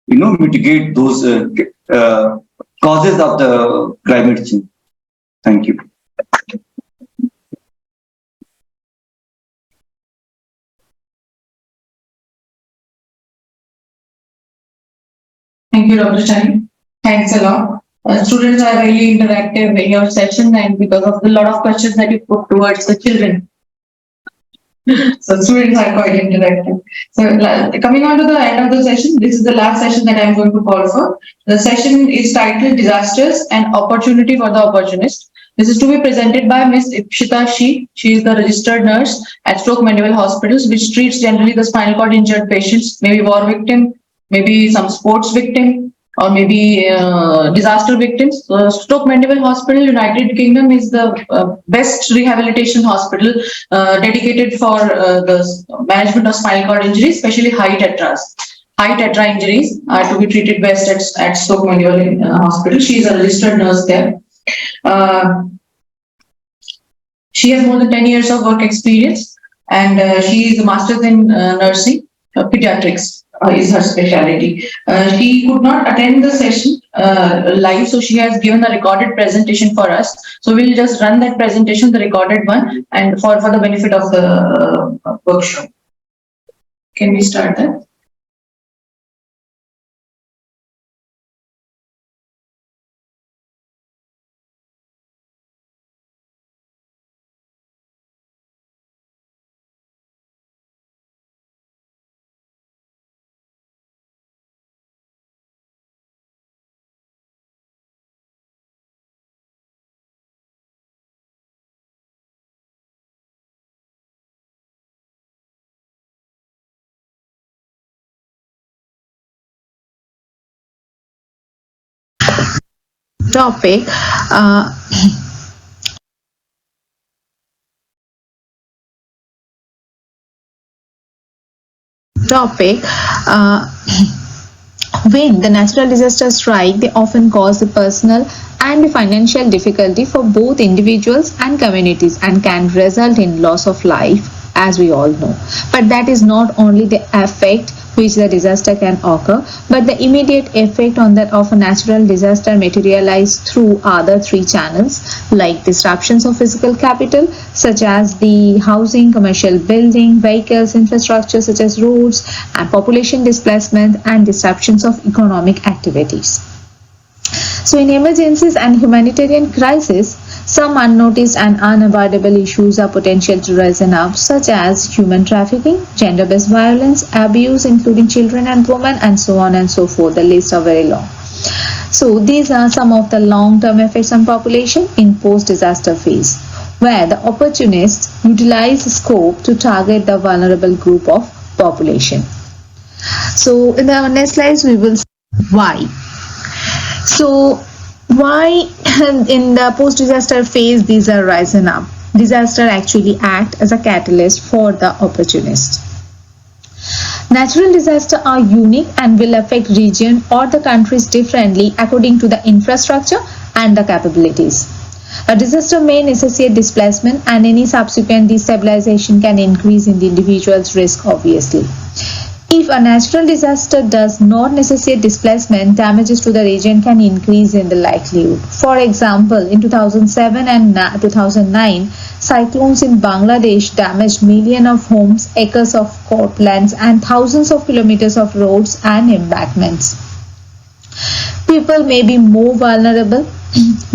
you know, mitigate those causes of the climate change. Thank you. Thank you, Dr. Chani. Thanks a lot. Students are really interactive in your session, and because of the lot of questions that you put towards the children. So students are quite interactive. So coming on to the end of the session, this is the last session that I am going to call for. The session is titled Disasters and Opportunity for the Opportunist. This is to be presented by Ms. Ipshita Shi. She is the registered nurse at Stoke Mandeville Hospitals, which treats generally the spinal cord injured patients, maybe war victim, maybe some sports victim, or maybe disaster victims. Stoke Mandeville Hospital, United Kingdom, is the best rehabilitation hospital dedicated for the management of spinal cord injuries, especially high tetras. High tetra injuries are to be treated best at Stoke Mandeville Hospital. She is a registered nurse there. She has more than 10 years of work experience, and she is a master's in nursing, pediatrics. Is her specialty. She could not attend the session live, so she has given a recorded presentation for us. So we'll just run that presentation, the recorded one, and for the benefit of the workshop. Can we start that? Topic when the natural disasters strike, they often cause the personal and the financial difficulty for both individuals and communities and can result in loss of life, as we all know. But that is not only the effect which the disaster can occur, but the immediate effect on that of a natural disaster materialize through other three channels, like disruptions of physical capital such as the housing, commercial building, vehicles, infrastructure such as roads, and population displacement and disruptions of economic activities. So in emergencies and humanitarian crisis, some unnoticed and unavoidable issues are potential to rise up, such as human trafficking, gender-based violence, abuse including children and women, and so on and so forth. The lists are very long. So these are some of the long-term effects on population in post-disaster phase, where the opportunists utilize scope to target the vulnerable group of population. So in the next slides we will see why. So why in the post-disaster phase these are rising up? Disaster actually act as a catalyst for the opportunist. Natural disasters are unique and will affect region or the countries differently according to the infrastructure and the capabilities. A disaster may necessitate displacement, and any subsequent destabilization can increase in the individual's risk, obviously. If a natural disaster does not necessitate displacement, damages to the region can increase in the likelihood. For example, in 2007 and 2009, cyclones in Bangladesh damaged millions of homes, acres of croplands, and thousands of kilometers of roads and embankments. People may be more vulnerable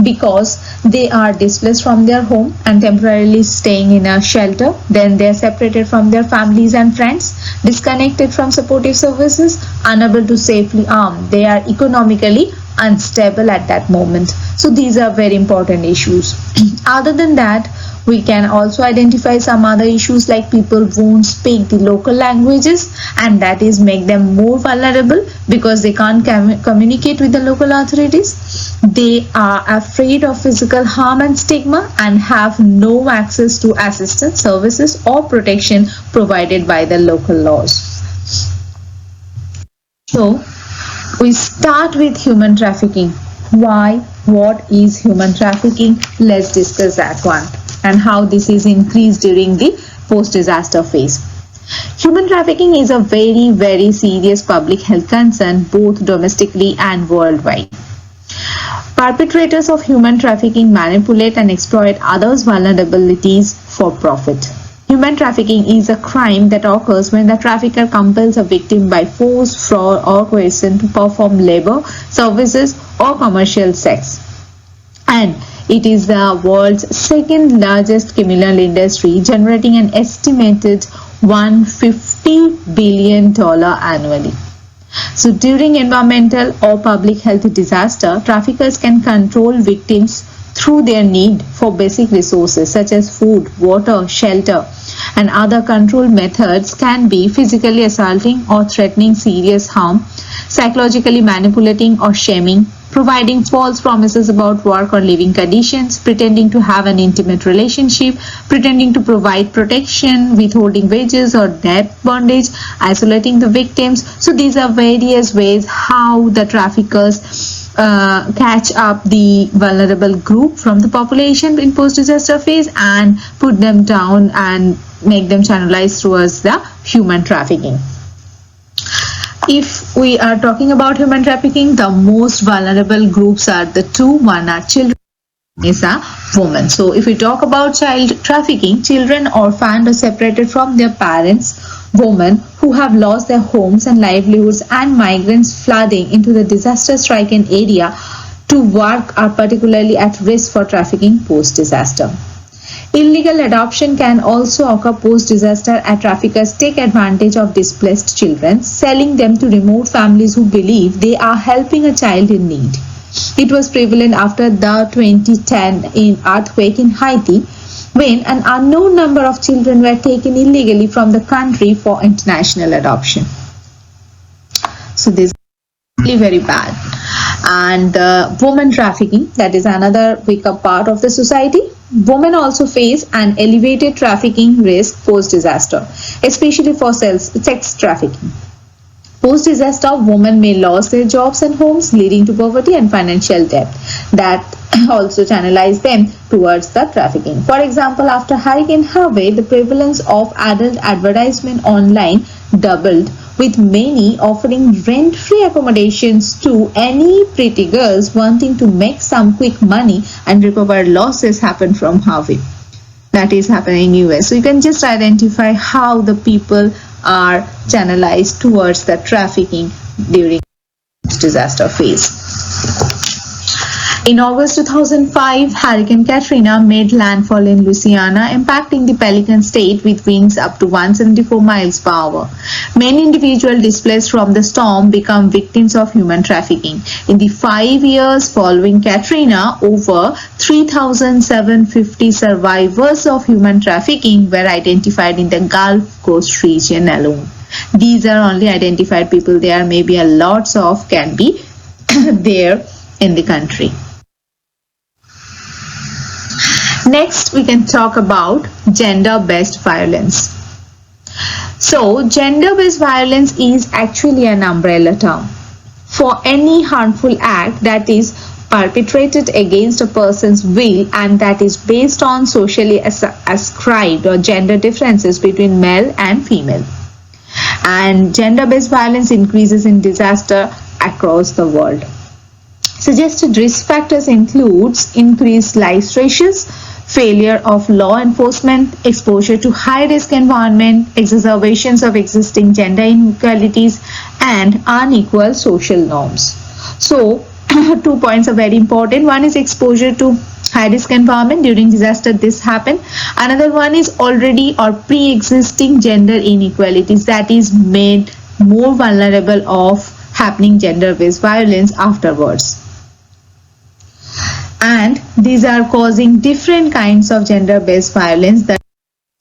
because they are displaced from their home and temporarily staying in a shelter. Then they are separated from their families and friends, disconnected from supportive services, unable to safely arm. They are economically unstable at that moment. So these are very important issues. Other than that, we can also identify some other issues like people won't speak the local languages, and that is make them more vulnerable because they can't communicate with the local authorities. They are afraid of physical harm and stigma and have no access to assistance, services or protection provided by the local laws. So we start with human trafficking. Why? What is human trafficking? Let's discuss that one and how this is increased during the post-disaster phase. Human trafficking is a very, very serious public health concern both domestically and worldwide. Perpetrators of human trafficking manipulate and exploit others' vulnerabilities for profit. Human trafficking is a crime that occurs when the trafficker compels a victim by force, fraud, or coercion to perform labor, services, or commercial sex. And it is the world's second largest criminal industry, generating an estimated $150 billion annually. So during environmental or public health disaster, traffickers can control victims through their need for basic resources such as food, water, shelter, and other control methods can be physically assaulting or threatening serious harm, psychologically manipulating or shaming, providing false promises about work or living conditions, pretending to have an intimate relationship, pretending to provide protection, withholding wages or debt bondage, isolating the victims. So these are various ways how the traffickers catch up the vulnerable group from the population in post-disaster phase and put them down and make them channelized towards the human trafficking. If we are talking about human trafficking, the most vulnerable groups are the two. One are children, is a woman. So if we talk about child trafficking, children orphaned or separated from their parents, women who have lost their homes and livelihoods, and migrants flooding into the disaster-stricken area to work are particularly at risk for trafficking post-disaster. Illegal adoption can also occur post-disaster as traffickers take advantage of displaced children, selling them to remote families who believe they are helping a child in need. It was prevalent after the 2010 earthquake in Haiti, when an unknown number of children were taken illegally from the country for international adoption. So this is really very bad. And women trafficking, that is another weaker part of the society. Women also face an elevated trafficking risk post-disaster, especially for sex trafficking. Post-disaster, women may lose their jobs and homes, leading to poverty and financial debt that also channelize them towards the trafficking. For example, after Hurricane Harvey, the prevalence of adult advertisement online doubled, with many offering rent-free accommodations to any pretty girls wanting to make some quick money and recover losses happen from Harvey. That is happening in US. So you can just identify how the people are channelized towards the trafficking during disaster phase. In August 2005, Hurricane Katrina made landfall in Louisiana, impacting the Pelican State with winds up to 174 miles per hour. Many individuals displaced from the storm become victims of human trafficking. In the 5 years following Katrina, over 3,750 survivors of human trafficking were identified in the Gulf Coast region alone. These are only identified people. There may be a lots of can be there in the country. Next, we can talk about gender-based violence. So, gender-based violence is actually an umbrella term for any harmful act that is perpetrated against a person's will and that is based on socially ascribed or gender differences between male and female. And gender-based violence increases in disaster across the world. Suggested risk factors includes increased life stresses, failure of law enforcement, exposure to high-risk environment, exacerbations of existing gender inequalities, and unequal social norms. So, 2 points are very important. One is exposure to high-risk environment. During disaster, this happened. Another one is already or pre-existing gender inequalities that is made more vulnerable of happening gender-based violence afterwards. And these are causing different kinds of gender-based violence.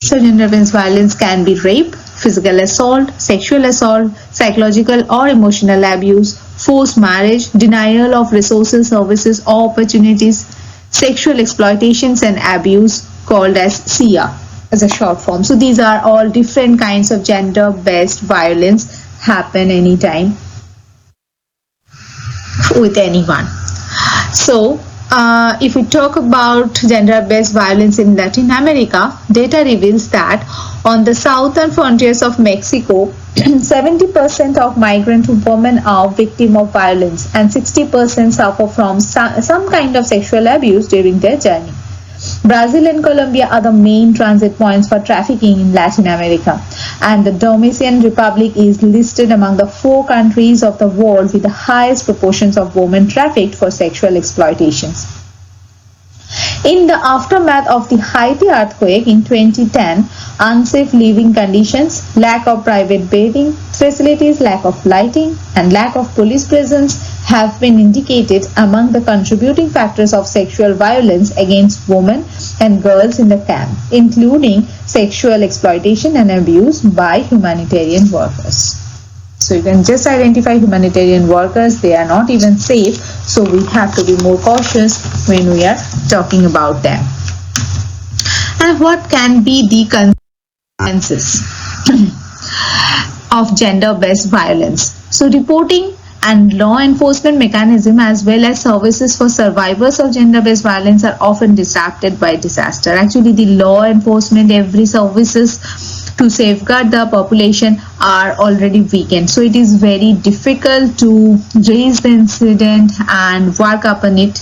So gender-based violence can be rape, physical assault, sexual assault, psychological or emotional abuse, forced marriage, denial of resources, services or opportunities, sexual exploitations and abuse called as SIA as a short form. So these are all different kinds of gender-based violence happen anytime with anyone. So if we talk about gender-based violence in Latin America, data reveals that on the southern frontiers of Mexico, 70% of migrant women are victims of violence and 60% suffer from some kind of sexual abuse during their journey. Brazil and Colombia are the main transit points for trafficking in Latin America, and the Dominican Republic is listed among the 4 countries of the world with the highest proportions of women trafficked for sexual exploitations. In the aftermath of the Haiti earthquake in 2010, unsafe living conditions, lack of private bathing facilities, lack of lighting, and lack of police presence have been indicated among the contributing factors of sexual violence against women and girls in the camp, including sexual exploitation and abuse by humanitarian workers. So you can just identify humanitarian workers, they are not even safe, so we have to be more cautious when we are talking about them. And what can be the consequences of gender-based violence? So reporting and law enforcement mechanism as well as services for survivors of gender-based violence are often disrupted by disaster. Actually, the law enforcement, every services to safeguard the population are already weakened. So it is very difficult to raise the incident and work upon it.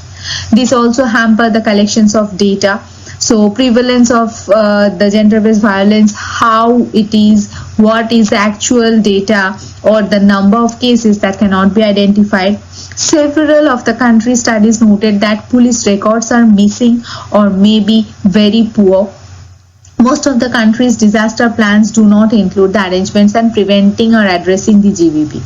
This also hamper the collections of data. So prevalence of the gender-based violence, how it is, what is the actual data or the number of cases that cannot be identified. Several of the country studies noted that police records are missing or maybe very poor. Most of the country's disaster plans do not include the arrangements and preventing or addressing the GBV.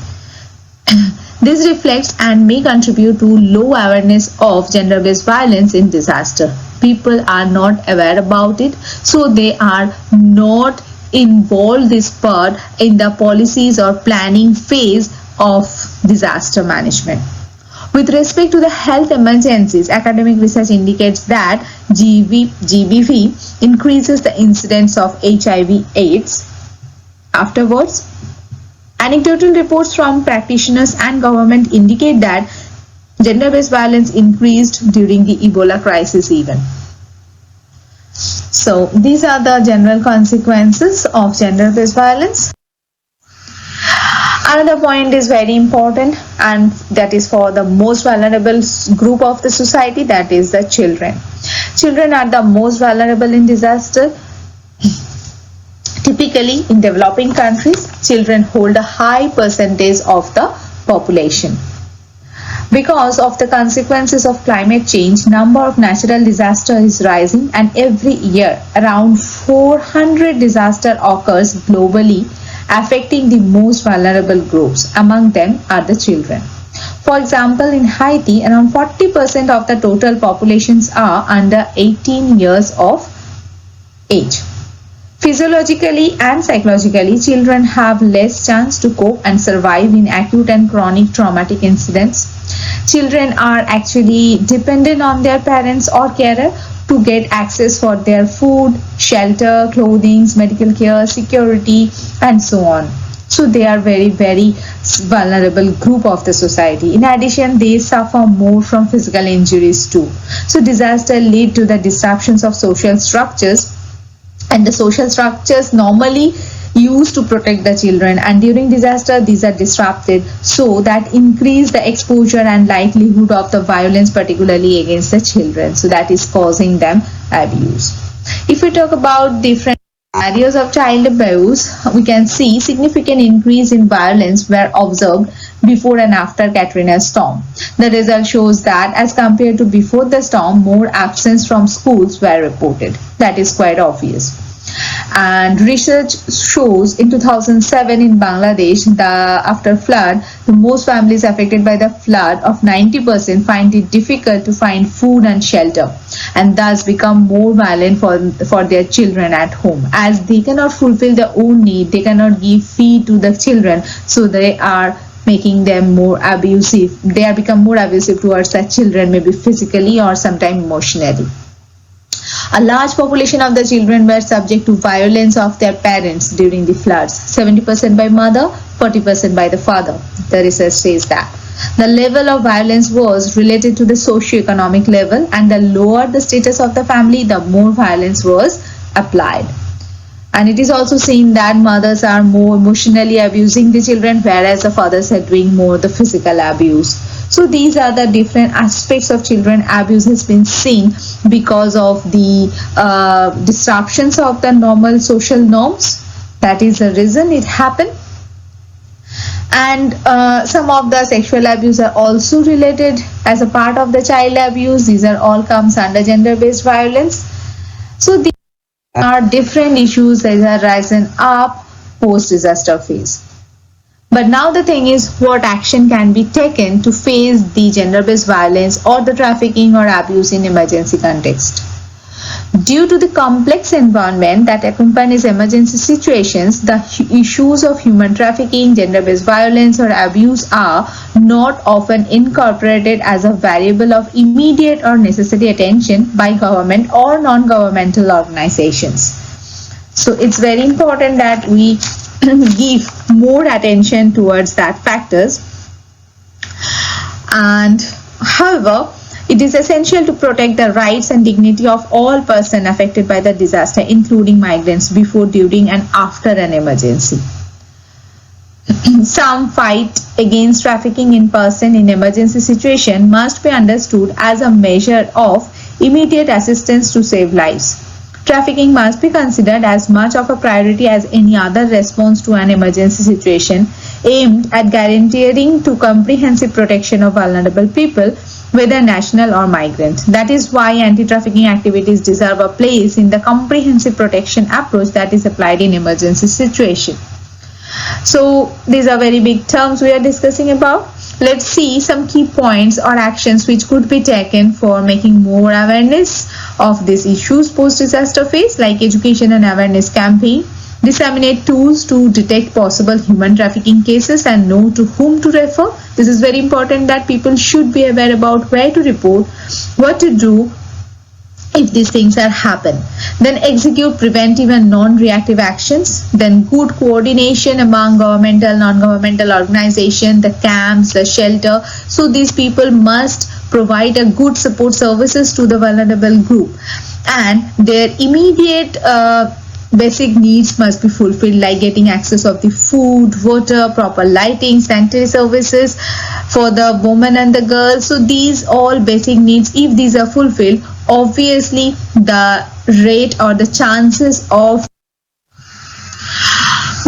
This reflects and may contribute to low awareness of gender-based violence in disaster. People are not aware about it, so they are not involved this part in the policies or planning phase of disaster management. With respect to the health emergencies, academic research indicates that GBV increases the incidence of HIV/AIDS. Afterwards, anecdotal reports from practitioners and government indicate that gender-based violence increased during the Ebola crisis even. So these are the general consequences of gender-based violence. Another point is very important, and that is for the most vulnerable group of the society, that is the children. Children are the most vulnerable in disaster. Typically, in developing countries, children hold a high percentage of the population. Because of the consequences of climate change, number of natural disasters is rising, and every year around 400 disasters occurs globally, affecting the most vulnerable groups. Among them are the children. For example, in Haiti, around 40% of the total populations are under 18 years of age. Physiologically and psychologically, children have less chance to cope and survive in acute and chronic traumatic incidents. Children are actually dependent on their parents or carer to get access for their food, shelter, clothing, medical care, security, and so on. So they are very, very vulnerable group of the society. In addition, they suffer more from physical injuries too. So disaster lead to the disruptions of social structures, and the social structures normally used to protect the children, and during disaster these are disrupted, so that increase the exposure and likelihood of the violence, particularly against the children. So that is causing them abuse. If we talk about different scenarios of child abuse, we can see significant increase in violence were observed before and after Katrina's storm. The result shows that as compared to before the storm, more absence from schools were reported. That is quite obvious. And research shows in 2007 in Bangladesh, after flood, the most families affected by the flood of 90% find it difficult to find food and shelter, and thus become more violent for their children at home. As they cannot fulfill their own need, they cannot give feed to the children, so they are making them more abusive. They are become more abusive towards their children, maybe physically or sometimes emotionally. A large population of the children were subject to violence of their parents during the floods, 70% by mother, 40% by the father. The research says that. The level of violence was related to the socio-economic level, and the lower the status of the family, the more violence was applied. And it is also seen that mothers are more emotionally abusing the children, whereas the fathers are doing more the physical abuse. So these are the different aspects of children abuse has been seen because of the disruptions of the normal social norms. That is the reason it happened. And some of the sexual abuse are also related as a part of the child abuse. These are all comes under gender-based violence. So these are different issues that are rising up post-disaster phase. But now the thing is, what action can be taken to face the gender-based violence or the trafficking or abuse in emergency context? Due to the complex environment that accompanies emergency situations, the issues of human trafficking, gender-based violence or abuse are not often incorporated as a variable of immediate or necessary attention by government or non-governmental organizations. So it's very important that we give more attention towards that factors. And however, it is essential to protect the rights and dignity of all persons affected by the disaster, including migrants, before, during, and after an emergency. Some fight against trafficking in person in emergency situation must be understood as a measure of immediate assistance to save lives. Trafficking must be considered as much of a priority as any other response to an emergency situation aimed at guaranteeing to comprehensive protection of vulnerable people, whether national or migrant. That is why anti-trafficking activities deserve a place in the comprehensive protection approach that is applied in emergency situation. So these are very big terms we are discussing about. Let's see some key points or actions which could be taken for making more awareness of these issues post-disaster phase, like education and awareness campaign, disseminate tools to detect possible human trafficking cases and know to whom to refer. This is very important that people should be aware about where to report, what to do if these things are happen. Then execute preventive and non-reactive actions. Then good coordination among governmental, non-governmental organizations, the camps, the shelter. So these people must provide a good support services to the vulnerable group, and their immediate basic needs must be fulfilled, like getting access of the food, water, proper lighting, sanitary services for the women and the girls. So these all basic needs, if these are fulfilled, obviously the rate or the chances of,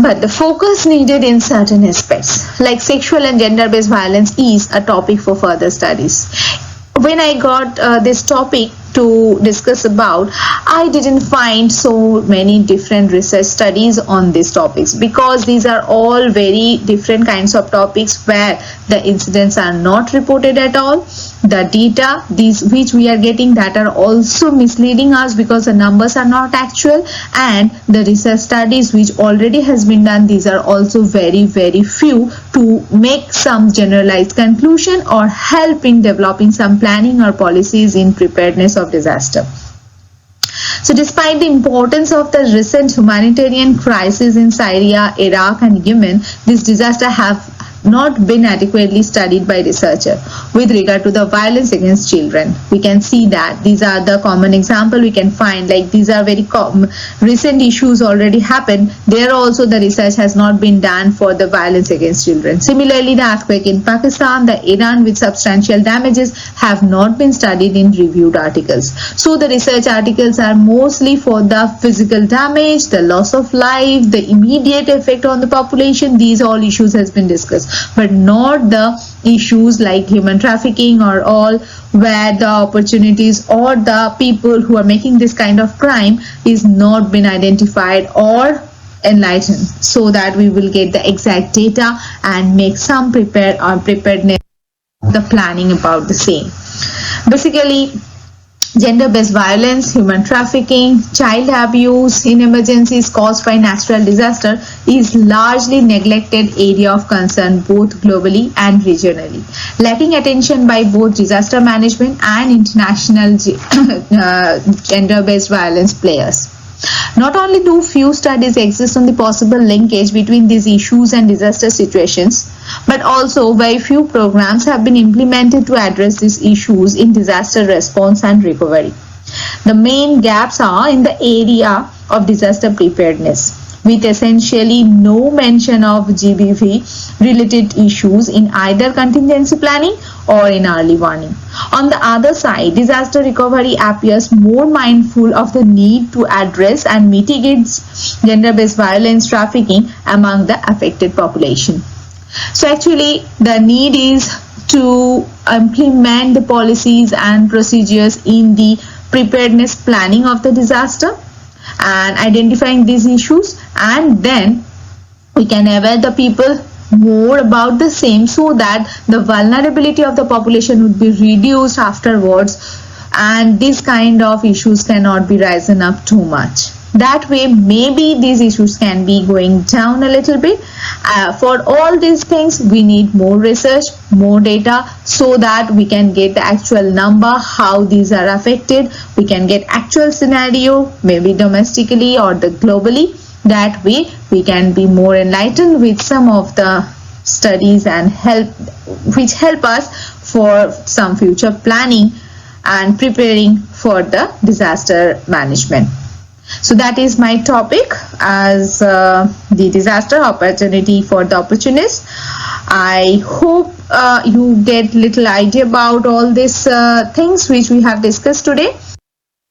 but the focus needed in certain aspects like sexual and gender-based violence is a topic for further studies. When I got this topic to discuss about, I didn't find so many different research studies on these topics, because these are all very different kinds of topics where the incidents are not reported at all. The data these which we are getting that are also misleading us because the numbers are not actual, and the research studies which already has been done, these are also very few to make some generalized conclusion or help in developing some planning or policies in preparedness of disaster. So despite the importance of the recent humanitarian crisis in Syria, Iraq and Yemen, this disaster have not been adequately studied by researchers with regard to the violence against children. We can see that these are the common example we can find, like these are very recent issues already happened. There also the research has not been done for the violence against children. Similarly, the earthquake in Pakistan, the Iran with substantial damages have not been studied in reviewed articles. So the research articles are mostly for the physical damage, the loss of life, the immediate effect on the population. These all issues has been discussed, but not the issues like human trafficking or all, where the opportunities or the people who are making this kind of crime is not been identified or enlightened, so that we will get the exact data and make some preparedness, the planning about the same. Basically, gender-based violence, human trafficking, child abuse in emergencies caused by natural disaster is largely neglected area of concern both globally and regionally, lacking attention by both disaster management and international gender-based violence players. Not only do few studies exist on the possible linkage between these issues and disaster situations, but also very few programs have been implemented to address these issues in disaster response and recovery. The main gaps are in the area of disaster preparedness. with essentially no mention of GBV related issues in either contingency planning or in early warning. On the other side, disaster recovery appears more mindful of the need to address and mitigate gender-based violence trafficking among the affected population. So actually, the need is to implement the policies and procedures in the preparedness planning of the disaster and identifying these issues, and then we can aware the people more about the same so that the vulnerability of the population would be reduced afterwards, and this kind of issues cannot be risen up too much. That way maybe these issues can be going down a little bit. For all these things we need more research, more data, so that we can get the actual number how these are affected. We can get actual scenario, maybe domestically or the globally. That way we can be more enlightened with some of the studies and which help us for some future planning and preparing for the disaster management. So that is my topic as the disaster opportunity for the opportunists. I hope you get little idea about all these things which we have discussed today.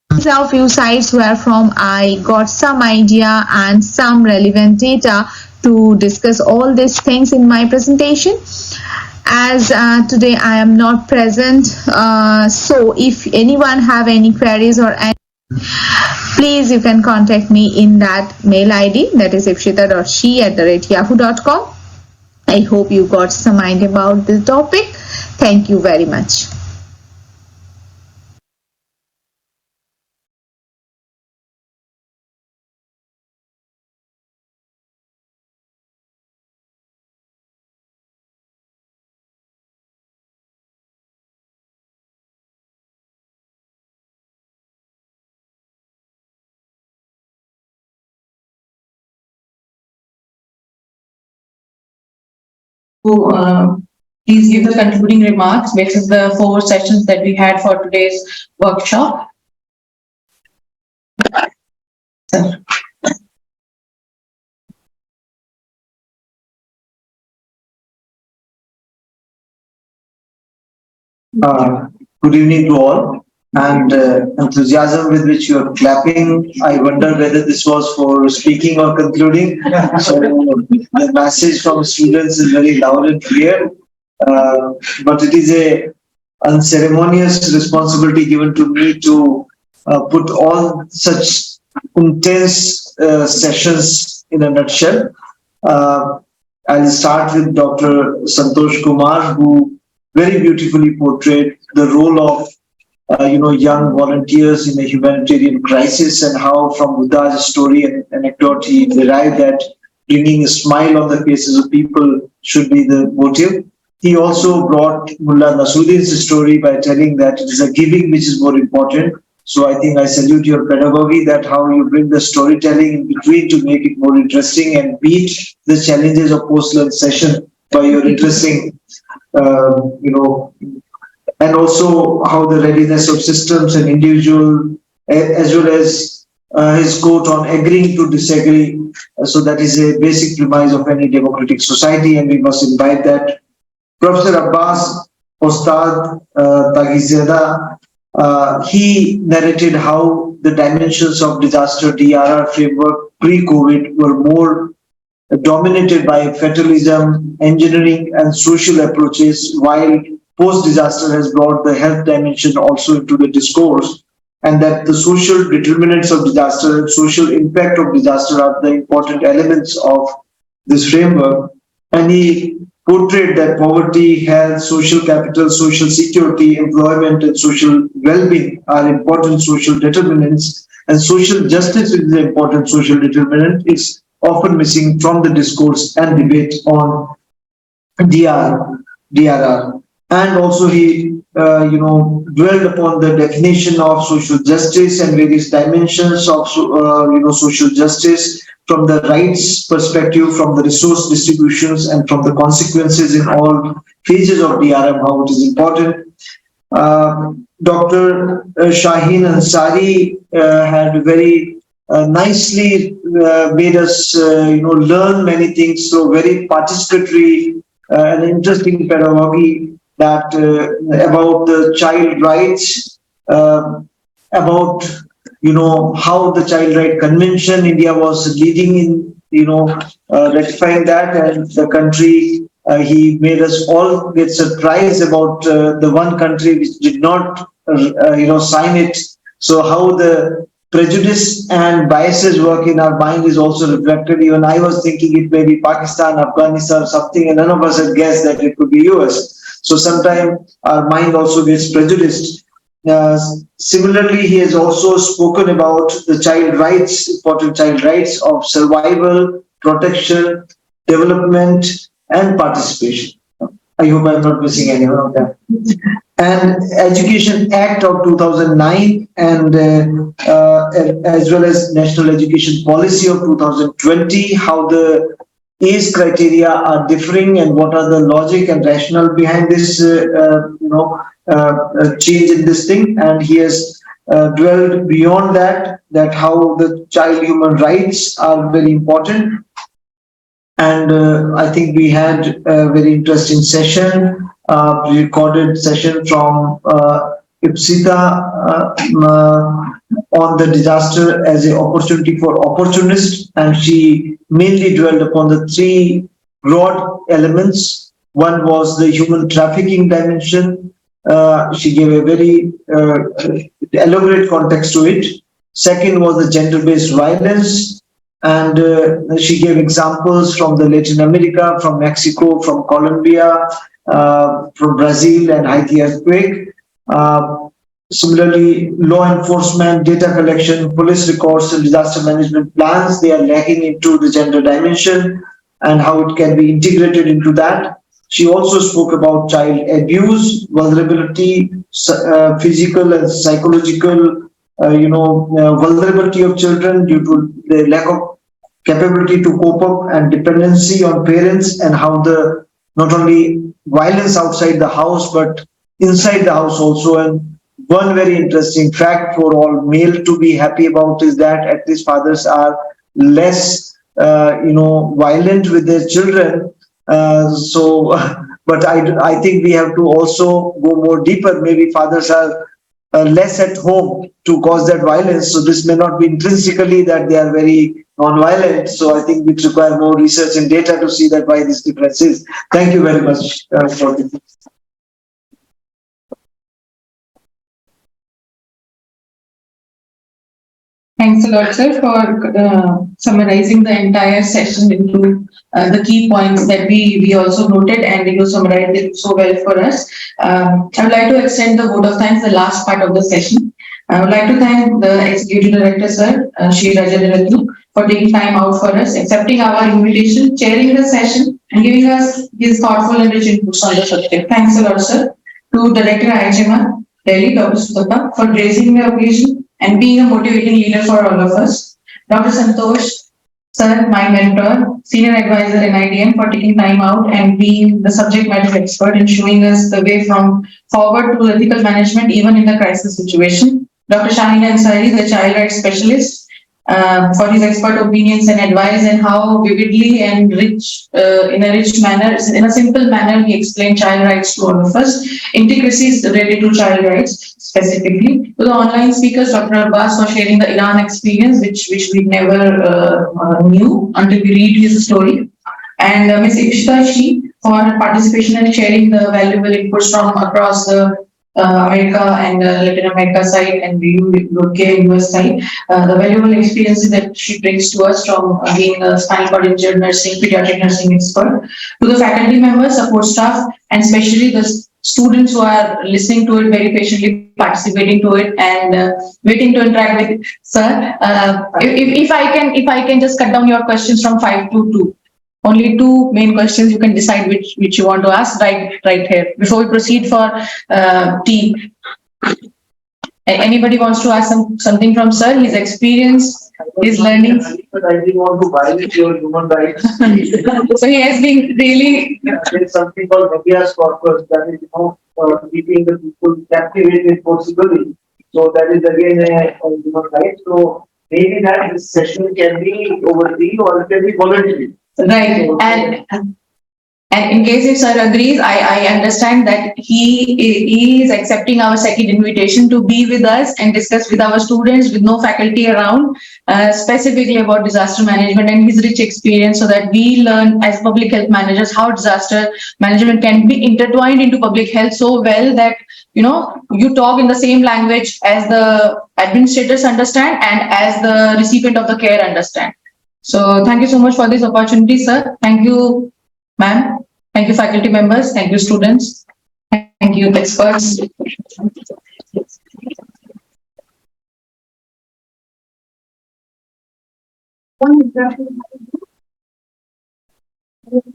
These are a few sites where from I got some idea and some relevant data to discuss all these things in my presentation. As today I am not present, so if anyone have any queries or any, please you can contact me in that mail ID, that is ipshita.she@yahoo.com. I hope you got some idea about the topic. Thank you very much. Please give the concluding remarks based on the 4 sessions that we had for today's workshop. Sir. Good evening to all, and enthusiasm with which you are clapping. I wonder whether this was for speaking or concluding. So the message from students is very loud and clear, but it is a unceremonious responsibility given to me to put all such intense sessions in a nutshell. I'll start with Dr. Santosh Kumar, who very beautifully portrayed the role of young volunteers in a humanitarian crisis, and how from Buddha's story and anecdote he derived that bringing a smile on the faces of people should be the motive. He also brought Mullah Nasruddin's story by telling that it is a giving which is more important. So I think I salute your pedagogy, that how you bring the storytelling in between to make it more interesting and beat the challenges of post-lunch session by your interesting and also how the readiness of systems and individual, as well as his quote on agreeing to disagree. So that is a basic premise of any democratic society, and we must invite that. Professor Abbas Ostad Taghizada, he narrated how the dimensions of disaster DRR framework pre-COVID were more dominated by fatalism, engineering, and social approaches, while post-disaster has brought the health dimension also into the discourse, and that the social determinants of disaster and social impact of disaster are the important elements of this framework. And he portrayed that poverty, health, social capital, social security, employment, and social well-being are important social determinants, and social justice is an important social determinant. It's often missing from the discourse and debate on DRR. And also he, dwelled upon the definition of social justice and various dimensions of, social justice from the rights perspective, from the resource distributions, and from the consequences in all phases of DRM, how it is important. Dr. Shaheen Ansari had very nicely made us, learn many things through very participatory and interesting pedagogy that about the child rights, about how the Child Right Convention India was leading in rectifying that, and the country he made us all get surprised about the one country which did not sign it. So how the prejudice and biases work in our mind is also reflected. Even I was thinking it may be Pakistan, Afghanistan, something, and none of us had guessed that it could be US. So sometimes our mind also gets prejudiced. Similarly, he has also spoken about the child rights, important child rights of survival, protection, development, and participation. I hope I'm not missing any one of them. And Education Act of 2009 and as well as National Education Policy of 2020, how the age criteria are differing and what are the logic and rationale behind this change in this thing. And he has dwelled beyond that how the child human rights are very important. And I think we had a very interesting session, recorded session from Ipsita on the disaster as an opportunity for opportunists, and she mainly dwelled upon the three broad elements. One was the human trafficking dimension. She gave a very elaborate context to it. Second was the gender-based violence, and she gave examples from the Latin America, from Mexico, from Colombia, from Brazil and Haiti earthquake. Similarly, law enforcement, data collection, police records, and disaster management plans, they are lacking into the gender dimension and how it can be integrated into that. She also spoke about child abuse, vulnerability, physical and psychological, vulnerability of children due to the lack of capability to cope up and dependency on parents, and how the not only violence outside the house but inside the house also. And one very interesting fact for all male to be happy about is that at least fathers are less, violent with their children. But I think we have to also go more deeper. Maybe fathers are less at home to cause that violence. So this may not be intrinsically that they are very non-violent. So I think we require more research and data to see that why this difference is. Thank you very much for this. Thanks a lot, sir, for summarizing the entire session into the key points that we also noted, and you summarized it so well for us. I would like to extend the vote of thanks, the last part of the session. I would like to thank the Executive Director, sir, Shri Rajaratnu, for taking time out for us, accepting our invitation, chairing the session, and giving us his thoughtful and rich inputs on the subject. Thanks a lot, sir. To Director IHMR, Delhi, Dr. Sutapa, for raising the occasion and being a motivating leader for all of us. Dr. Santosh, sir, my mentor, senior advisor in NIDM, for taking time out and being the subject matter expert and showing us the way from forward to ethical management, even in the crisis situation. Dr. Shaheen Ansari, the child rights specialist, for his expert opinions and advice, and how vividly and in a rich manner, in a simple manner, he explained child rights to all of us. Intricacies related to child rights specifically. To the online speakers, Dr. Abbas, for sharing the Iran experience, which we never knew until we read his story. And Ms. Ipshita Shi for participation and sharing the valuable inputs from across the America and Latin America side and the UK, US side, the valuable experiences that she brings to us from being a spinal cord injured nursing, pediatric nursing expert. To the faculty members, support staff, and especially the students who are listening to it very patiently, participating to it, and waiting to interact with sir. If I can just cut down your questions from 5 to 2. Only 2 main questions. You can decide which you want to ask right here before we proceed for tea. Anybody wants to ask something from sir? His experience, his learning. But I didn't want to violate your human rights. So he has been really. There's something called habeas corpus, that is keeping the people captivated forcibly. So that is again a human right. So maybe that this session can be overseen or it can be voluntary. Right. And in case if sir agrees, I understand that he is accepting our second invitation to be with us and discuss with our students with no faculty around, specifically about disaster management and his rich experience, so that we learn as public health managers how disaster management can be intertwined into public health so well that, you know, you talk in the same language as the administrators understand and as the recipient of the care understand. So thank you so much for this opportunity, sir. Thank you, ma'am. Thank you, faculty members. Thank you, students. Thank you, experts. In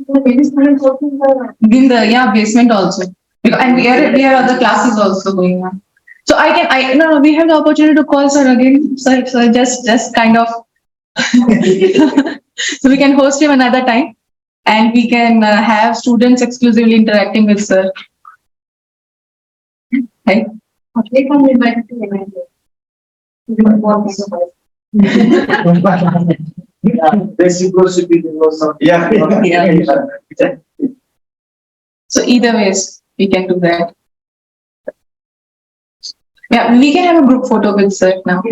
the basement also, and we are other classes also going on. So no, we have the opportunity to call sir again. Sir, just kind of. So we can host him another time. And we can have students exclusively interacting with sir. Right? They can invite to Reciprocity or something. Yeah. So either ways, we can do that. Yeah, we can have a group photo with sir now.